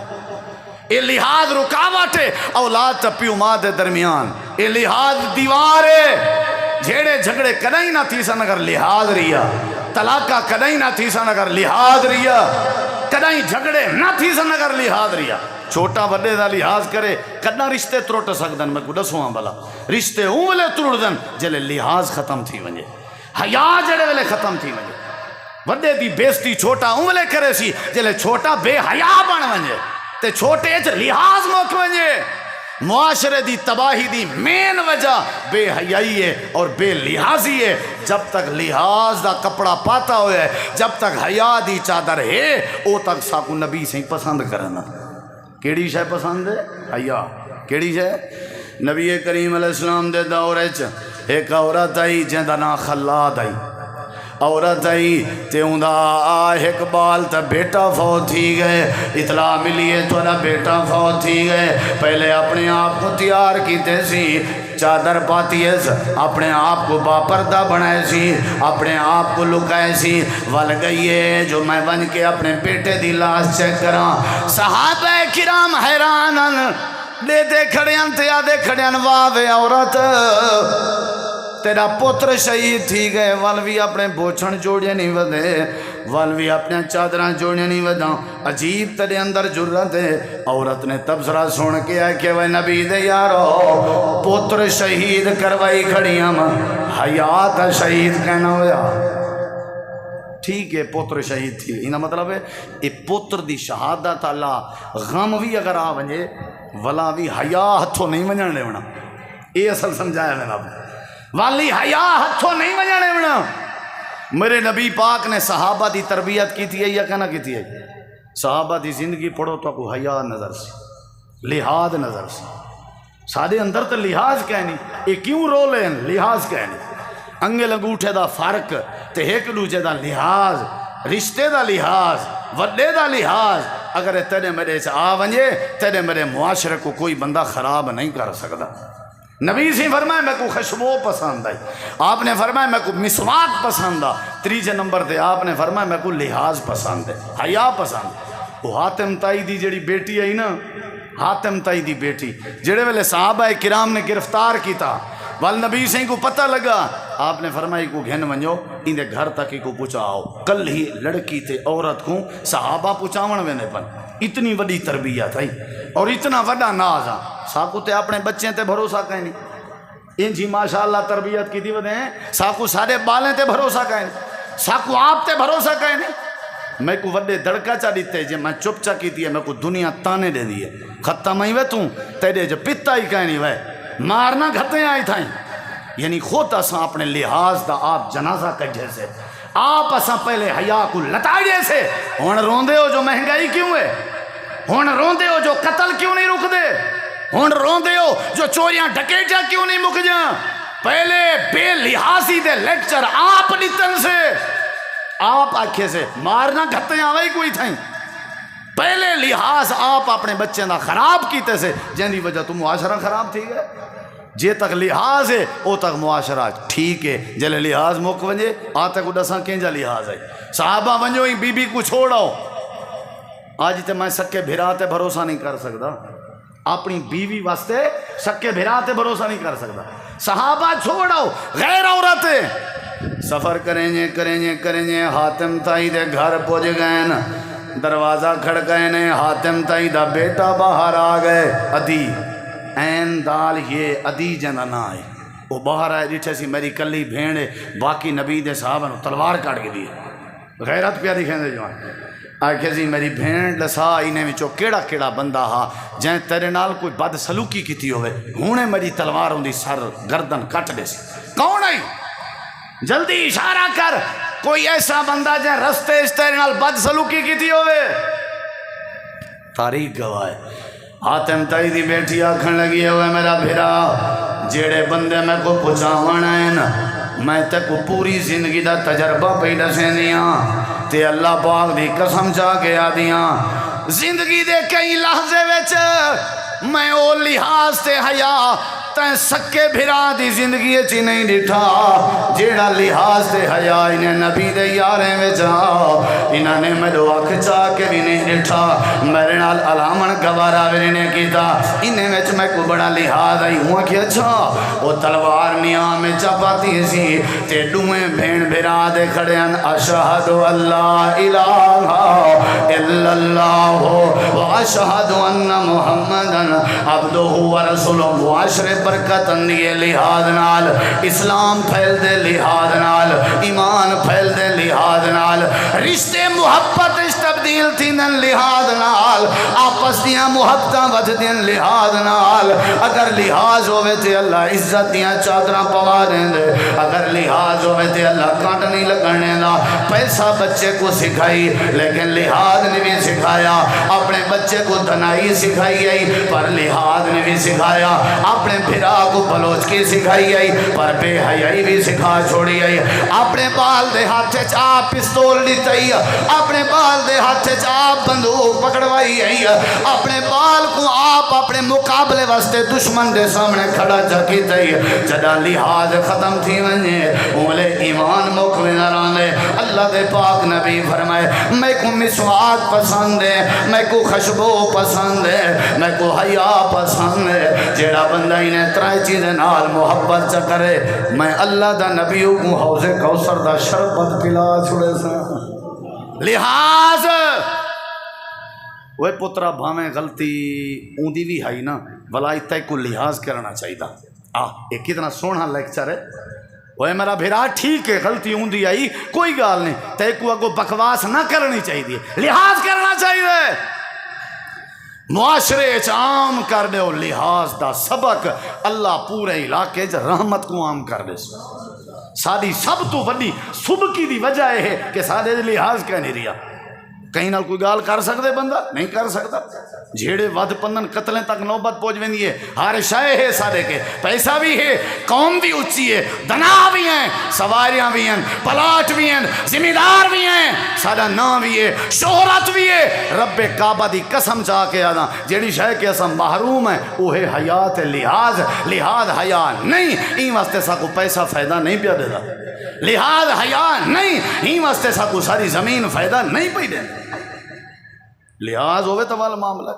یہ لحاظ رکاوٹ ہے اولاد تپیو ماں دے درمیان، یہ لحاظ دیوار ہے۔ جھیڑے جھگڑے کدائی نہ تھی سن اگر لحاظ ریا، طلاقہ کدائی نہ تھی سن اگر لحاظ ریا، کدائی جھگڑے نہ تھی سن اگر لحاظ ریا۔ چھوٹا وڈے دا لحاظ کرے کدنا رشتے تروٹ سکدن، میں کو دسواں بلا رشتے اون ویلے تروڑدن جلے لحاظ ختم تھی ونجے، حیا جڑے ویلے ختم تھی ونجے۔ وڈے دی بیزتی چھوٹا اون ویلے کرے سی جلے چھوٹا بے حیا بن ونجے تے چھوٹے چ لحاظ موک ونجے۔ معاشرے دی تباہی دی مین وجہ بے حیائی ہے اور بے لحاظی ہے۔ جب تک لحاظ دا کپڑا پاتا ہوئے ہے، جب تک حیا دی چادر ہے او تک ساکو نبی سے پسند کرنا۔ کیڑی شے پسند ہے؟ حیا۔ کیڑی شے؟ نبی کریم علیہ السلام دے دورے چ ایک عورت آئی جن دا نام خلاد آئی، عورت آئی تے اندھا ایک بال تا بیٹا فوت تھی گئے، اطلاع ملی ہے تو بیٹا فوت تھی گئے۔ پہلے اپنے آپ کو تیار کیتے سی، چادر پاتی ہے، اپنے آپ کو باپردہ بنائے سی، اپنے آپ کو لکائے سی، ول گئی ہے جو میں بن کے اپنے بیٹے دی لاش چیک کراں۔ صحابہ کرام حیرانن دے دے کھڑیاں تے آدھے کھڑیاں واوے عورت تیرا پتر شہید تھی گئے، والوی اپنے بوچھن جوڑے نہیں ودے، والوی اپنے چادران جوڑے نہیں وداں۔ عجیب تیرے اندر جرت ہے۔ عورت نے تبصرہ سن کے آئے کہ وہ نبی دے یارو پتر شہید کروائی کھڑیاں حیات شہید کہنا ہویا۔ ٹھیک ہے پتر شہید تھی، انہا مطلب ہے یہ پتر دی شہادت اللہ غم بھی اگر آ ونجے ولا بھی حیا ہتھوں نہیں ونجن لے ونا، یہ اصل سمجھایا میں نے والی حیا ہتھوں نہیں ونجنے ونا۔ میرے نبی پاک نے صحابہ دی تربیت کی تھی یا کہنا کی تھی؟ صحابہ دی زندگی پڑھو تو کو حیا نظر سی، لحاظ نظر سی، سادے اندر تو لحاظ کہنی، یہ کیوں رول ہے لحاظ کہنی، انگے لنگوٹھے دا فرق تے ایک دوجے دا لحاظ، رشتے دا لحاظ، وڈے دا لحاظ، اگر تیرے میرے سے آ ونجے تیرے میرے معاشرے کو کوئی بندہ خراب نہیں کر سکتا۔ نبی سے فرمائے میں کو خوشبو پسند آئی، آپ نے فرمایا میں کو مسواک پسند آ، تیجے نمبر دے آپ نے فرمایا میں کو لحاظ پسند ہے، حیا پسند۔ وہ حاتم تائی دی جڑی بیٹی آئی نا، حاتم تائی دی بیٹی جڑے ویلے صحابہ کرام نے گرفتار کیتا، وال نبی سے کو پتہ لگا، آپ نے فرمائی کو گھن ونجو اندے گھر تک کو پہنچاؤ۔ کل ہی لڑکی تے عورت کو صحابہ پہنچاون وینے پن، اتنی وڈی تربیت ہے اور اتنا وڈا ناز آ، ساکو تے اپنے بچے تے بھروسہ کہیں نہیں، ان جی ماشاءاللہ تربیت کی دی ودے ہیں، ساکو سارے بالیں تے بھروسہ کہیں نہیں، ساکو آپ تے بھروسہ کہیں نہیں۔ میں کو وڈے دڑکا چا دیتے جے میں چپ چا کیتی ہے، میں کو دنیا تانے دے دیئے، ختم ہی وے توں تیرے جو پتا ہی کہیں نہیں وے مارنا گھتے آئی تھائیں، یعنی خود اساں اپنے لحاظ دا آپ جنازہ کجھے سے، آپ اساں پہلے حیا کو لٹائیے سے، ہون روندے ہو جو مہنگائی کیوں ہے، ہون روندے ہو جو قتل کیوں نہیں رک دے، ہوں روندے ہو جو چوریاں ڈکیٹیاں کیوں نہیں مک جاں؟ پہلے بے لحاظی دے لیکچر آپ لیتن سے، آپ آکھے سے مارنا گھتے آوے کوئی تھائیں، پہلے لحاظ آپ اپنے بچے دا خراب کیتے سے، جن دی وجہ تو معاشرہ خراب تھی گئے۔ جے تک لحاظ ہے او تک معاشرہ ٹھیک ہے، جلے لحاظ موک ونجے آ تک اڈساں کینجا لحاظ ہے۔ صحابہ ونجو ہی بی بی کو چھوڑاؤ، آج تے میں سکے بھرا تے بھروسہ نہیں کر سکتا، اپنی بیوی واسطے سکے بھرا تے بھروسہ نہیں کر سکتا۔ صحابہ چھوڑاؤ، غیر عورتیں سفر کریں جے حاتم تائی دے گھر پہنچ گئے نا، دروازہ کھڑکائے نے، حاتم تائی دا بیٹا باہر آ گئے، عدی این دال یہ عدی جنا نہ آئے، وہ باہر آئے جیٹھے سی میری کلی بھیڑ ہے، باقی نبی دے صحابہ نے تلوار کاٹ کے دی، غیرت پیا دکھیں دے جوان آکھے سی میری بھیڑ لسا انہیں میں کیڑا کیڑا بندہ ہا جائیں تیرے نال کوئی بد سلوکی کی تھی ہوئے، ہونے میری تلوار ہوں دی سر گردن کٹ دے سی، کون آئی؟ جلدی اشارہ کر کوئی ایسا بندہ جائیں رستے اس تیرے نال بد سلوکی کی تھی ہوئے۔ تاریخ گواہ ہے، حاتم تائی دی بیٹھی آکھن لگی ہوئے میرا بھیرا جیڑے بندے میں کو پچاون آئے نا، میں تے کو پوری زندگی دا تجربہ پیدا سے دیاں تے اللہ پاک دی قسم چاہ کے آدیاں زندگی دے کئی لحظے وچ میں او لحاظ تے حیا تین سکے بھرا دی زندگی چی نہیں ڈٹھا جیڑا لحاظ تے حیا انہیں نبی دے یاریں میں جا انہاں نے میرے وقت چاہ کے بھی نہیں ڈٹھا میرے نال علامن گوارا بھی نہیں کیتا انہیں میں میں کو بڑا لحاظ آئی ہوا کہ اچھا وہ تلوار نیاں میں چپاتی سی تے ڈویں بھین بھرا دے کھڑے ان اشہد اللہ الہ الا اللہ و اشہد ان محمدن عبدہ و رسولہ معاشرے برکت اندیے لحاظ نال اسلام پھیل دے لحاظ نال ایمان پھیل دے لحاظ نال رشتے محبت اس تبدیل تھی نن لحاظ نال آپس دیاں محبتاں ود دیں لحاظ نال اگر لحاظ ہوئے تھے اللہ عزت دیاں چادرہ پوا دیں دے اگر لحاظ ہوئے تھے اللہ کانٹ نہیں لگنے دا پیسہ بچے کو سکھائی لیکن لحاظ نے بھی سکھایا اپنے بچے کو دنائی سکھائی آئی پر لحاظ نے بھی سکھایا اپنے بھرا کو بلوچ کی سکھائی آئی پر بے حیائی بھی سکھا چھوڑی آئی اپنے بال دے ہاتھ چاپ پستول لیتائی اپنے بال دے ہاتھ چاپ بندوق پکڑوائی آئی اپنے بال کو آپ اپنے مقابلے واسطے دشمن دے سامنے کھڑا جاکی تائی جدا لحاظ ختم تھی ونجے اولے ایمان مکوے نرانے اللہ دے پاک نبی فرمائے میں کو مسواک پسند ہے میں کو خشبو پسند ہے میں کو حیا پسند ہے جیڑا بندہ انہیں ترائے چیزیں نال محبت چکرے میں اللہ دا نبیوں کو حوض کوثر دا شربت پلا چھوڑے سا لحاظ وہ پترہ بھامیں غلطی اوندی بھی ہائی نا ولائی تے کو لحاظ کرنا چاہیے دا ایک کتنا سونا لیکچر ہے وہ میرا بھیرا ٹھیک ہے غلطی اوندی آئی کوئی گال نہیں تے کو اگو بکواس نہ کرنی چاہیے لحاظ کرنا چاہیے معاشرے عام کر دے لحاظ دا سبق اللہ پورے علاقے رحمت کو عام کر دے ساری سب تو بڑی سبکی دی وجہ ہے کہ سارے لحاظ کہہ نہیں رہا کہیں نال کوئی گال کر سکتے بندہ نہیں کر سکتا جھیڑے ود پندن قتلیں تک نوبت پہنچ ویندی ہے ہر شے ہے سارے کے پیسہ بھی ہے قوم بھی اچھی ہے دنا بھی ہیں سواریاں بھی ہیں پلاٹ بھی ہیں ذمہ دار بھی ہیں سارا نام بھی ہے شہرت بھی ہے رب کعبہ دی قسم چاہ کے آنا جیڑی شے کے اسم محروم ہے وہ ہے حیات لحاظ لحاظ حیا نہیں این واسطے سا کو پیسہ فائدہ نہیں پیا دے دا لحاظ حیا نہیں این واسطے سا کو ساری زمین فائدہ نہیں پی دے لحاظ ہوئے تو والا معاملہ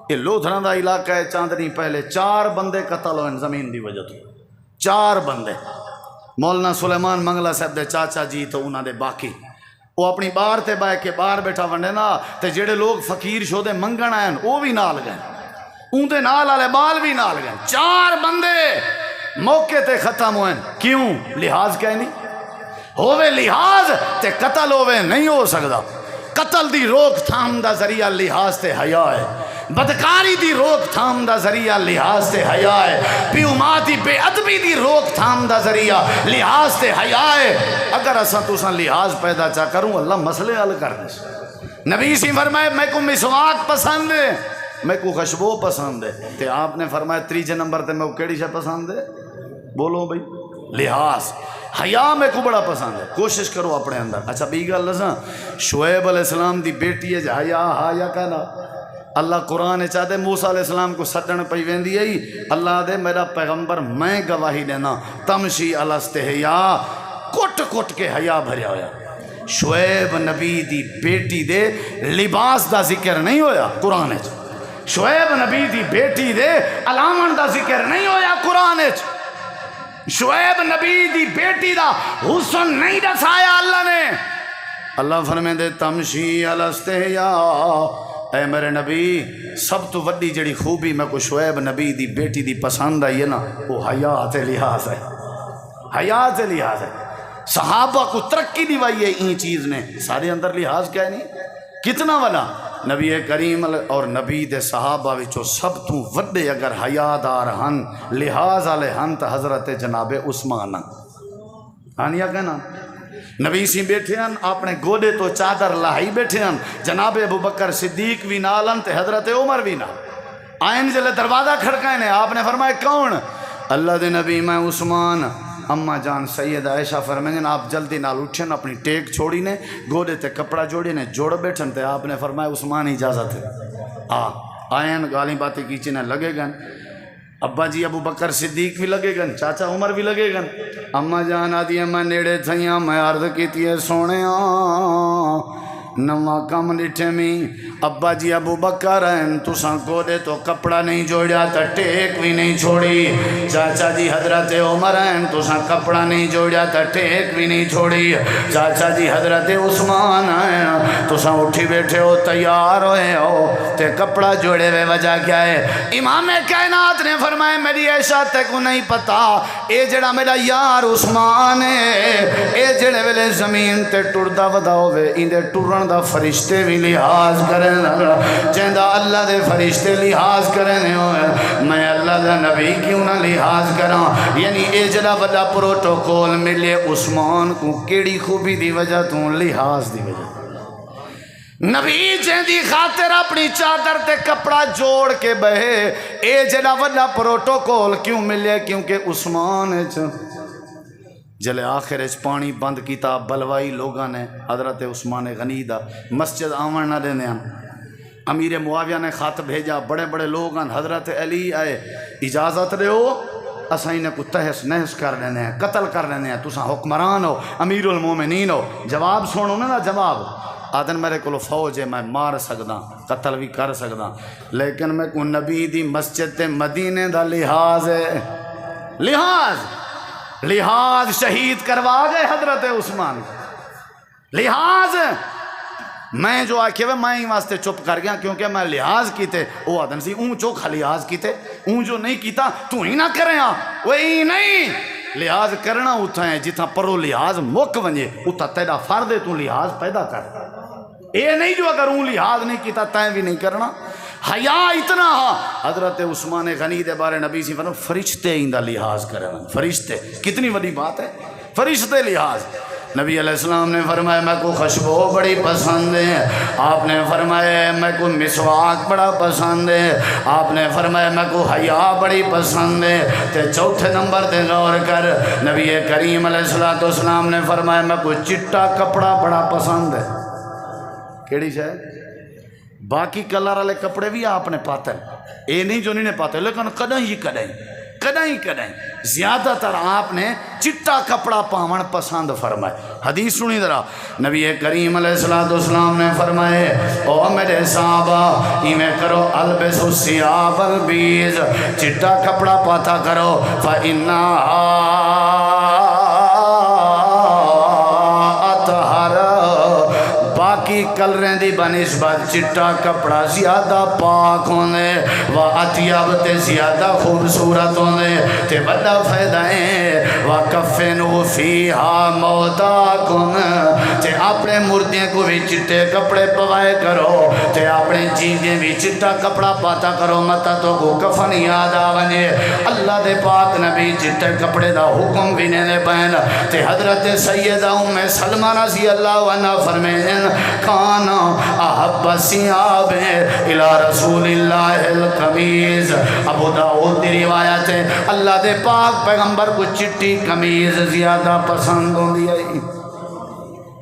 یہ لودھرا دا علاقہ ہے چاندنی پہلے 4 بندے قتل ہوئے زمین دی وجہ تو 4 بندے مولانا سلیمان منگلہ صاحب دے چاچا جی تو انہاں دے باقی وہ اپنی بار تے بائے کے بار بیٹھا ونڈے نا تے جڑے لوگ فقیر شو دے منگن آئے وہ بھی نال گئے ان دے نال آلے بال بھی نال گئے 4 بندے موقع تے ختم ہوئے کیوں لحاظ کہہ نہیں ہوئے لحاظ تے قتل ہوئے نہیں ہو سکتا قتل دی روک تھام دا ذریعہ لحاظ تے حیا ہے بدکاری دی روک تھام دا ذریعہ لحاظ تے حیا ہے بیوماتی بے ادبی دی روک تھام دا ذریعہ لحاظ تے حیا ہے اگر اساں تساں لحاظ پیدا چاہ کروں اللہ مسئلے حل کر دے نبی سی فرمائے میں کو مسواک پسند ہے میں کو خوشبو پسند ہے، تے آپ نے فرمایا تیجے نمبر تے میں کو کیڑی شے پسند ہے؟ بولو بھائی، لحاظ۔ حیا میں کو بڑا پسند ہے، کوشش کرو اپنے اندر۔ اچھا بی گل دساں، شعیب علیہ السلام دی بیٹی ہے حیا کہنا، اللہ قرآن چاہتے موسیٰ علیہ السلام کو سٹن پئی ویندی ہے، اللہ دے میرا پیغمبر میں گواہی دینا، تمشی علی استحیا، کٹ کٹ کے حیا بھریا ہویا۔ شعیب نبی دی بیٹی دے لباس دا ذکر نہیں ہویا قرآن وچ، شعیب نبی دی بیٹی دے علامن دا ذکر نہیں ہویا قرآن وچ، شعیب نبی دی بیٹی دا حسن نہیں دسایا اللہ نے۔ اللہ فرمائے دے تمشی علی استحیا، اے میرے نبی سب تو وڈی جڑی خوبی میں کو شعیب نبی دی بیٹی دی پسند آئی ہے نا، وہ حیات لحاظ ہے، حیات لحاظ ہے۔ صحابہ کو ترقی دیوائی ہے این چیز نے، سارے اندر لحاظ کیا ہے نہیں کتنا والا۔ نبی کریم اور نبی دے صحابہ وچوں سب تو وڈے اگر حیادار ہن لحاظ والے ہن تو حضرت جناب عثمان آنیا کہنا، نبی سی بیٹھے ہیں اپنے گوڑے تو چادر لائی بیٹھے ہیں، جناب ابو بکر صدیق بھی نالن تے حضرت عمر بھی نال آئین جلے دروازہ کھڑکائے نے، آپ نے فرمایا کون؟ اللہ دے نبی میں عثمان۔ اماں جان سید عائشہ فرمائیں آپ جلدی نال اٹھیں، اپنی ٹیک چھوڑی نے، گوڑے تے کپڑا جوڑی نے، جوڑ بیٹھن تے آپ نے فرمایا عثمان اجازت ہے آئین گالی باتیں کیچی نے لگے گن، ابا جی ابو بکر صدیق بھی لگے گن، چاچا عمر بھی لگے گن۔ اماں جان آدھی ہے میں نیڑے تھیاں، میں عرض کیتی ہے سونے نواں کم ڈٹھے میں ابا جی ابو بکر ہیں، تساں گوڑے تو کپڑا نہیں جوڑیا تا ٹیک بھی نہیں چھوڑی، چاچا جی حضرت عمر ہیں، تساں کپڑا نہیں جوڑیا تا ٹیک بھی نہیں چھوڑی، چاچا جی حضرت عثمان ہیں، تساں اٹھی بیٹھے ہو تیار ہوئے ہو تے کپڑا جوڑے ہوئے وجہ کیا ہے؟ امام کائنات نے فرمائے میری عائشہ تے کو نہیں پتا، اے جڑا میرا یار عثمان ہے، اے جڑے ویلے زمین تے ٹردا ودا ہوئے اندے ٹرن دا فرشتے بھی لحاظ کریں، جہاں اللہ دے فرشتے لحاظ کریں ہوئے میں اللہ دا نبی کیوں نہ لحاظ کراں؟ یعنی اے جڑا بڑا پروٹوکول ملے عثمان کو کیڑی خوبی دی وجہ تو لحاظ دی وجہ، نبی جہدی خاطر اپنی چادر تے کپڑا جوڑ کے بہے، اے جڑا بڑا پروٹوکول کیوں ملے؟ کیونکہ عثمان جلے آخر پانی بند کیتا بلوائی لوگاں نے حضرت عثمان غنی دا مسجد آمن نہ دینے ہیں، امیر معاویہ نے خط بھیجا، بڑے بڑے لوگ ہیں، حضرت علی آئے اجازت دے ہو اساں انہیں کو تہس نہس کر دینے ہیں، قتل کر دینے ہیں، تساں حکمران ہو، امیر المومنین ہو۔ جواب سنو نا جواب، آدن میرے کو فوج ہے، میں مار سکدا قتل بھی کر سکدا، لیکن میں کو نبی دی مسجد تے مدینے دا لحاظ ہے، لحاظ شہید کروا گئے حضرت عثمان، لحاظ میں جو آکھے ہوئے میں ہی واسطے چپ کر گیا کیونکہ میں لحاظ کیتے، وہ آدن سی اون چوکھا لحاظ کیتے، اون جو نہیں کیتا تو ہی نہ کریں، وہی نہیں لحاظ کرنا اتھا ہے جتھا پرو لحاظ مک ونجے اتھا تیرا فرد ہے تو لحاظ پیدا کر، اے نہیں جو اگر اون لحاظ نہیں کیتا تائیں بھی نہیں کرنا۔ حیا اتنا حضرت عثمان غنی دے بارے نبی سی فرمایا فرشتے اندہ لحاظ کریں، فرشتے، کتنی بڑی بات ہے، فرشتے لحاظ۔ نبی علیہ السلام نے فرمایا میں کو خوشبو بڑی پسند ہے، آپ نے فرمایا میں کو مسواک بڑا پسند ہے، آپ نے فرمایا میں کو حیا بڑی پسند ہے، تے چوتھے نمبر تے غور کر نبی کریم علیہ السلام نے فرمایا میں کو چٹا کپڑا بڑا پسند ہے۔ کیڑی شاید باقی کلر والے کپڑے بھی آپ نے پاتے ہیں، اے نہیں جو نہیں نے پاتے، لیکن کدیں زیادہ تر آپ نے چٹا کپڑا پاون پسند فرمائے۔ حدیث سنی ذرا، نبی کریم علیہ السلام نے فرمائے او میرے صحابہ ایمیں کرو البسوا الثیاب البیض، چٹا کپڑا پاتا کرو، فإنہا باقی کلریں دی بنسبت چٹا کپڑا زیادہ پاک ہونے و اطیب تے زیادہ خوبصورت ہونے تے بڑا فائدہ ہے، و وَكَفِّنُوا فِيهَا مَوْتَاكُمْ تے اپنے مردیاں کو بھی چٹے کپڑے پوائے کرو تے اپنے جیندے بھی چٹا کپڑا پاتا کرو متا تو کو کفن یاد آونے اللہ دے پاک نبی چٹے کپڑے دا حکم بھی نے پہن تے حضرت سیدہ ام سلمہ رضی اللہ عنہ فرمائیں کانا احب ثیاب الى رسول اللہ القمیز ابو داؤد دی روایت ہے اللہ دے پاک پیغمبر کو چٹی قمیض زیادہ پسند ہوندی ہے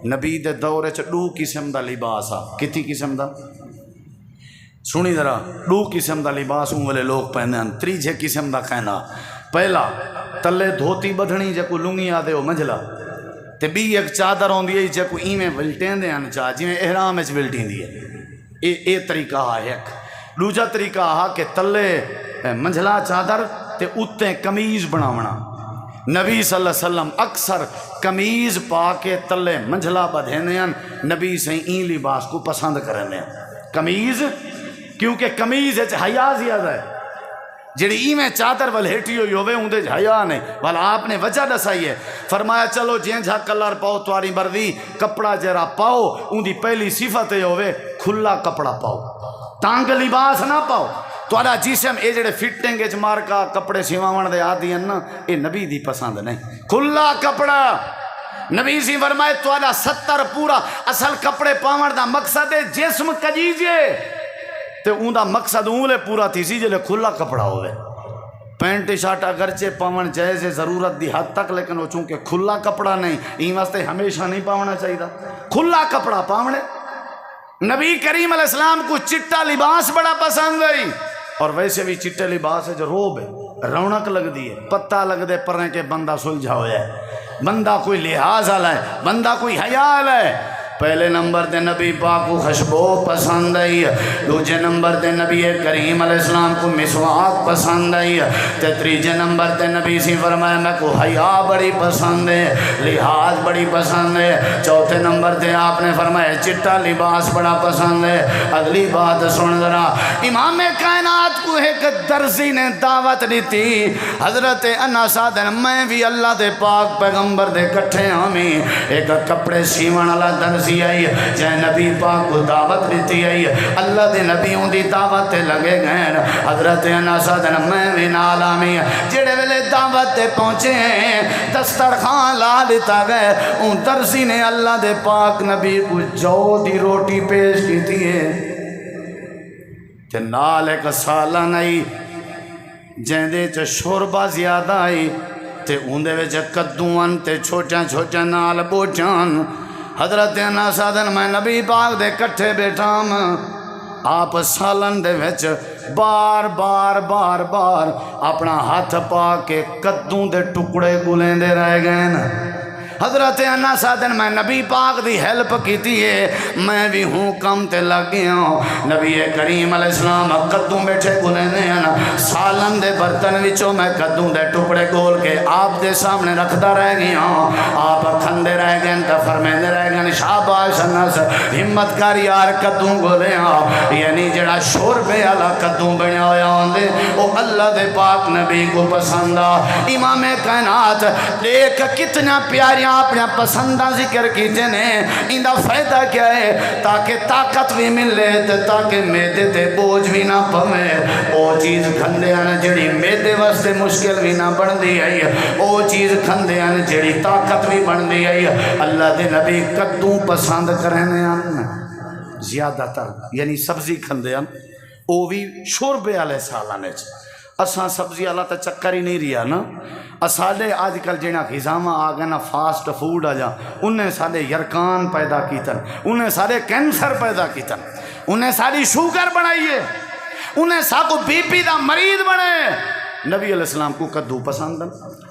نبی دے دور چ دو قسم دا لباس آ کتی قسم دا سنی ذرا دو قسم دا لباس ہوں والے لوگ پہنے ہیں تریجے قسم دا کہنا پہلا تلے دھوتی بدھنی جے کو لنگی آدھے ہو منجلا تے بھی ایک چادر ہوندی ہے جے کو ایمیں ولٹیں دے ہیں چاہ جی میں احرام اچ ولٹیں دی ہے اے طریقہ ہے ایک دوجا طریقہ ہے کہ تلے منجلا چادر تے اتے قمیض بناونا نبی صلی اللہ علیہ وسلم اکثر قمیض پا کے تلے منجلا بدھینے ہیں نبی سے این لباس کو پسند کرنے ہیں قمیض کیونکہ قمیض حیا زیادہ ہے جڑی ایویں چادر ولہٹی ہوئی ہوئے اندے حیا نہیں والا آپ نے وجہ دسائی ہے فرمایا چلو جین جھا کلر پاؤ تواری مردی کپڑا جرا پاؤ اندی پہلی صفت ہوئے کھلا کپڑا پاؤ تانگ لباس نہ پاؤ توڑا جسم اے جڑے فٹنگ اچ مار کا کپڑے سیواون دے آدھی ہیں نا اے نبی دی پسند نہیں کھلا کپڑا نبی سی فرمائے توڑا 70 پورا اصل کپڑے پاون دا مقصد ہے جسم کجیجے تے اون دا مقصد اون لے پورا تھی سی جلے کھلا کپڑا ہوئے پینٹ شارٹ اگرچہ پاون جائز ضرورت دی حد تک لیکن وہ چونکہ کھلا کپڑا نہیں این واسطے ہمیشہ نہیں پاونا چاہیے کھلا کپڑا پاونے نبی کریم علیہ السلام کو چٹا لباس بڑا پسند ہے اور ویسے بھی چٹے لباس ہے جو روب ہے رونق لگ دی ہے پتہ لگ دے پرنے کے بندہ سلجھا ہویا ہے بندہ کوئی لحاظ آلا ہے بندہ کوئی حیا آلا ہے پہلے نمبر دے نبی پاک کو خوشبو پسند آئی دوجے نمبر دے نبی کریم علیہ السلام کو مسواک پسند آئی تے تیجے نمبر دے نبی سی فرمایا میں کو حیا بڑی پسند ہے لحاظ بڑی پسند ہے چوتھے نمبر دے آپ نے فرمایا چٹا لباس بڑا پسند ہے اگلی بات سن ذرا امام کائنات کو ایک درزی نے دعوت دی تھی حضرت انس آدن میں بھی اللہ دے پاک پیغمبر دے کٹھے ہمیں ایک کپڑے سیون والا درزی آئی جائے نبی پاک کو دعوت دیتی آئی اللہ دے نبیوں دی دعوت لگے گئے حضرت انس آدن میں بھی نالامی جڑے ویلے دعوت پہنچے ہیں دسترخوان لا لیتا گئے ان درزی نے اللہ دے پاک نبی کو جو دی روٹی پیش کی تھی ہے کہ نال ایک سالن آئی جیندے چ شوربہ زیادہ آئی تے اوندے وچ کدوان تے چھوٹیاں چھوٹیاں نال بوچان حضرت انس آدن میں نبی پاک دے کٹھے بیٹھام آپ سالن دے وچ بار بار بار بار اپنا ہاتھ پا کے کدوں دے ٹکڑے گلیں دے رہ گئے نا حضرت انس آدن میں نبی پاک دی ہیلپ کیتی ہے میں بھی ہوں کم تے لگ گیا ہوں نبی کریم علیہ السلام کدوں بیٹھے گلیں دے نا سالن دے برتن وچوں میں کدوں دے ٹکڑے گول کے آپ دے سامنے رکھدا رہ گیا ہوں آپ کھندے رہ گئے تے فرمیندے رہ گئے شاباش انس ہمت کر یار کدوں گولے ہاں یعنی جڑا شوربے والا کدوں بنیا ہویا ہوندے او اللہ دے پاک نبی کو پسند آ امام کائنات دیکھ کتنا پیارا اپنا پسندہ ذکر کیتے نے اندہ فائدہ کیا ہے تاکہ طاقت بھی ملے تاکہ میدے تے بوجھ بھی نہ پمے او چیز کھندے ہیں جڑی میدے واسطے مشکل بھی نہ بن دی ہے او چیز کھندے ہیں جڑی طاقت بھی بن دی ہے اللہ دے نبی کدوں پسند کرنے ہیں زیادہ تر یعنی سبزی کھندے ہیں او بھی شوربے والے سالانے اساں سبزی والا تو چکر ہی نہیں رہا نا سارے آج کل جہاں غذاواں آ گئے نا فاسٹ فوڈ آ جا انہیں سارے یرکان پیدا کیتن انہیں سارے کینسر پیدا کیتن انہیں ساری شوگر بنائیے انہیں ساکو بی پی دا مریض بنے نبی علیہ السلام کو کدو پسند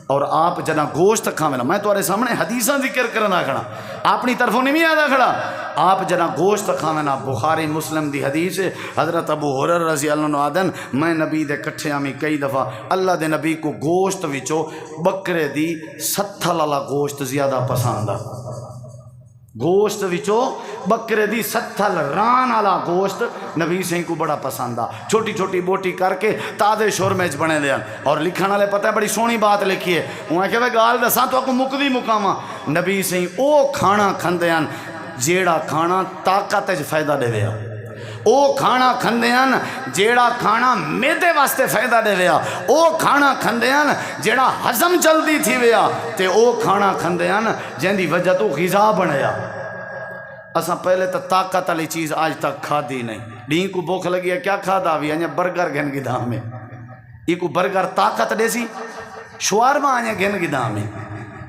اور آپ جنا گوشت کھاویں میں تمہارے سامنے حدیثاں ذکر کرنا کھڑا اپنی طرفوں نہیں آدھا کھڑا آپ جنا گوشت کھاویں بخاری مسلم دی حدیث ہے حضرت ابو ہریرہ رضی اللہ عنہ آدن میں نبی دے کٹھے آمی کئی دفعہ اللہ دے نبی کو گوشت وچو بکرے دی ستھل والا گوشت زیادہ پسند آ گوشت وچو بکرے دی ستھل ران والا گوشت نبی سائیں کو بڑا پسند آ، چھوٹی چھوٹی بوٹی کر کے تازے شورمے چ بنے دیا، اور لکھن والے پتہ ہے بڑی سونی بات لکھی ہے، انہیں کہ گال دساں تو کو مکدی مکاواں، نبی سائیں او کھانا کھندے ہیں جیڑا کھانا طاقت وچ فائدہ دے آ، او کھانا کھندے ہیں جیڑا کھانا میدے واسطے فائدہ دے ویا، او کھانا کھندے ہیں جیڑا ہضم جلدی تھی ویا، تے او کھانا کھندے ہیں جن دی وجہ تو غذا بنیا۔ اساں پہلے تو طاقت والی چیز آج تک کھادی نہیں، ڈین کو بھوک لگی ہے کیا کھادا بھی انجا برگر گھن گدا میں، یہ کو برگر طاقت دے سی، شوارما انجا گھن گدا میں،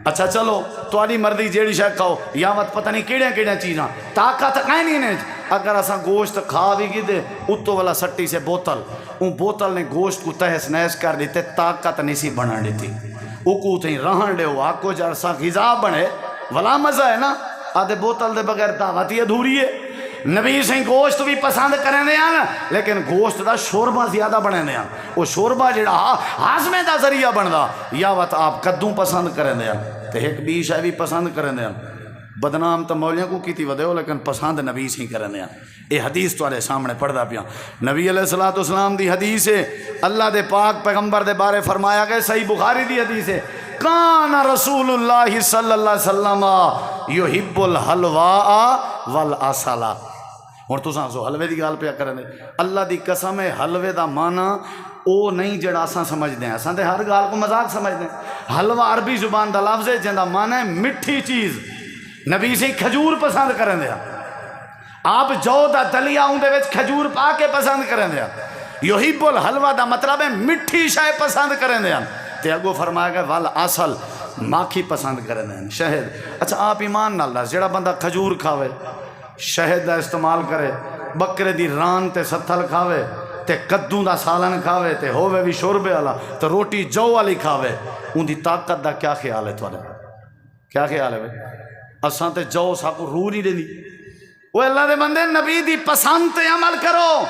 اچھا چلو تواڈی مرضی جیڑی شے کھاؤ، یا مت پتہ نہیں کیڑیاں کیڑیاں چیزاں طاقت کہیں نہیں نے۔ اگر اساں گوشت کھا بھی گئے اتو والا سٹی سے بوتل، اون بوتل نے گوشت کو تہس نہس کر دیتے، طاقت نہیں سی بنا دیتی، او کو تھی رہن دے ہو آکو جرسا غذا بنے ولا مزہ ہے نا، آدھے بوتل دے بغیر دعوت ہی ادھوری ہے۔ نبی سائیں گوشت بھی پسند کریں دے ہیں لیکن گوشت دا شوربہ زیادہ بنے دے ہیں، وہ شوربہ جڑا ہاضمے دا ذریعہ بندا، یا وقت آپ کدوں پسند کریں دے ہیں تے ایک بھی شے بھی پسند کریں دے ہیں، بدنام تو مولیاں کو کیتی ودے ہو لیکن پسند نبی سائیں کریں دے ہیں۔ اے حدیث تو سامنے پڑھدا پیا، نبی علیہ الصلوۃ والسلام دی حدیث ہے، اللہ دے پاک پیغمبر دے بارے فرمایا گیا، صحیح بخاری دی حدیث ہے، کان رسول اللہ صلی اللہ علیہ وسلم یحب الحلواء والعسل۔ ہن تساں سو حلوے دی گل پیا کرن دے، اللہ دی قسم ہے حلوے دا معنی او نہیں جڑا اساں سمجھدے ہیں، اساں تے ہر گال کو مذاق سمجھدے ہیں، حلوہ عربی زبان دا لفظ ہے جندا معنی ہے میٹھی چیز۔ نبی سے کھجور پسند کرن دے، آپ جو دا دلیا اون دے وچ کھجور پا کے پسند کرن دے، یحب الحلوہ دا مطلب ہے میٹھی شے پسند کرن دے، تے اگو فرمایا گیا ول اصل ماکھی پسند کریں دیں شہد۔ اچھا آپ ایمان نال دس جڑا بندہ کھجور کھاوے، شہد دا استعمال کرے، بکرے دی ران تے ستھل کھاوے، تے کدوں دا سالن کھاوے، تے ہووے بھی شوربے والا، تے روٹی جو والی کھاوے، ان دی طاقت دا کیا خیال ہے تھوڑا؟ کیا خیال ہے بھائی؟ اساں تے جو ساکو روح نہیں دینی۔ وہ اللہ دے بندے نبی دی پسند تے عمل کرو،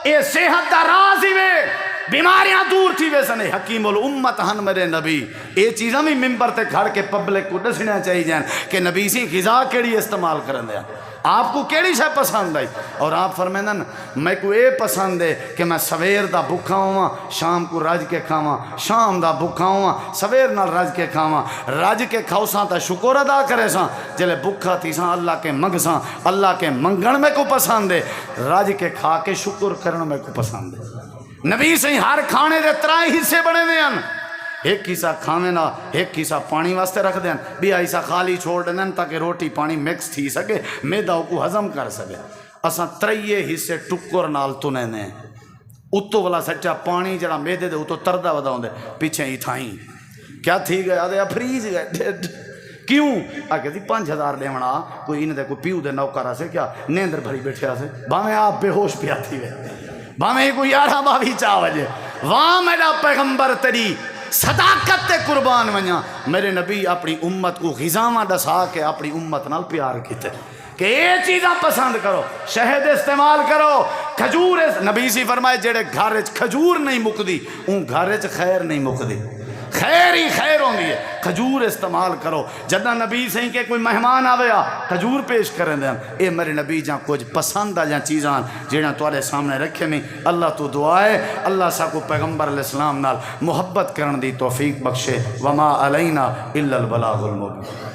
اے صحت دا راز ہی وے، بیماریاں دور تھی وے سنے، حکیم الامت ہن میرے نبی۔ یہ چیزاں بھی ممبر تے کھڑ کے پبلک کو دسنا چاہیے جان کہ نبی سی غذا کیڑی استعمال کرن دیا، آپ کو کیڑی شے پسند آئی، اور آپ فرمیندن میں کو اے پسند ہے کہ میں سویر دا بھکھا ہواں شام کو رج کے کھاواں، شام دا بھکھا ہواں سویر نال رج کے کھاواں، رج کے کھاؤ ساں تا شکر ادا کرے ساں، جلے بھکھا تھی ساں اللہ کے منگ ساں، اللہ کے منگن میں کو پسند ہے، رج کے کھا کے شکر کرن میں کو پسند ہے۔ نبی سے ہر کھانے دے ترائی حصے بنے دے ہیں، ایک حصہ کھاوے نا، ایک حصہ پانی واسطے رکھ دیں، بھی حصہ خالی چھوڑ دیں تاکہ روٹی پانی مکس تھی سکے، میدا کو ہضم کر سکے۔ اساں تریے حصے ٹکر نال تنے نے، اتو والا سچا پانی جڑا میدے دے اتو تردہ ودا ہوندے، پیچھے ہی تھائیں کیا تھی گئے آدھے فریج گئے، کیوں؟ آگے تھی 5000 دیونا، کوئی انہیں دے کوئی پیو دے نوکرہ سے کیا نیندر بھری بیٹھے آسے، باہمیں آپ بے ہوش پیا تھی گئے، باہمیں کوئی 11-12 چاہ وجہ، وہاں میرا پیغمبر تری صداقت تے قربان ونیا، میرے نبی اپنی امت کو غذاواں دسا کے اپنی امت نال پیار کیتے کہ یہ چیزاں پسند کرو، شہد استعمال کرو، کھجور، نبی سی فرمائے جڑے گھر وچ کھجور نہیں مکدی اون گھر وچ خیر نہیں مکدی، خیر ہی خیر ہوندی ہے، کھجور استعمال کرو۔ جدہ نبی سے کہ کوئی مہمان آویا کھجور پیش کریں دیں، اے میرے نبی جہاں کچھ پسند آ جہاں چیزاں جہاں توارے سامنے رکھے میں، اللہ تو دعائے اللہ سا کو پیغمبر علیہ السلام نال محبت کرن دی توفیق بخشے، وما علینا الا البلاغ المبین۔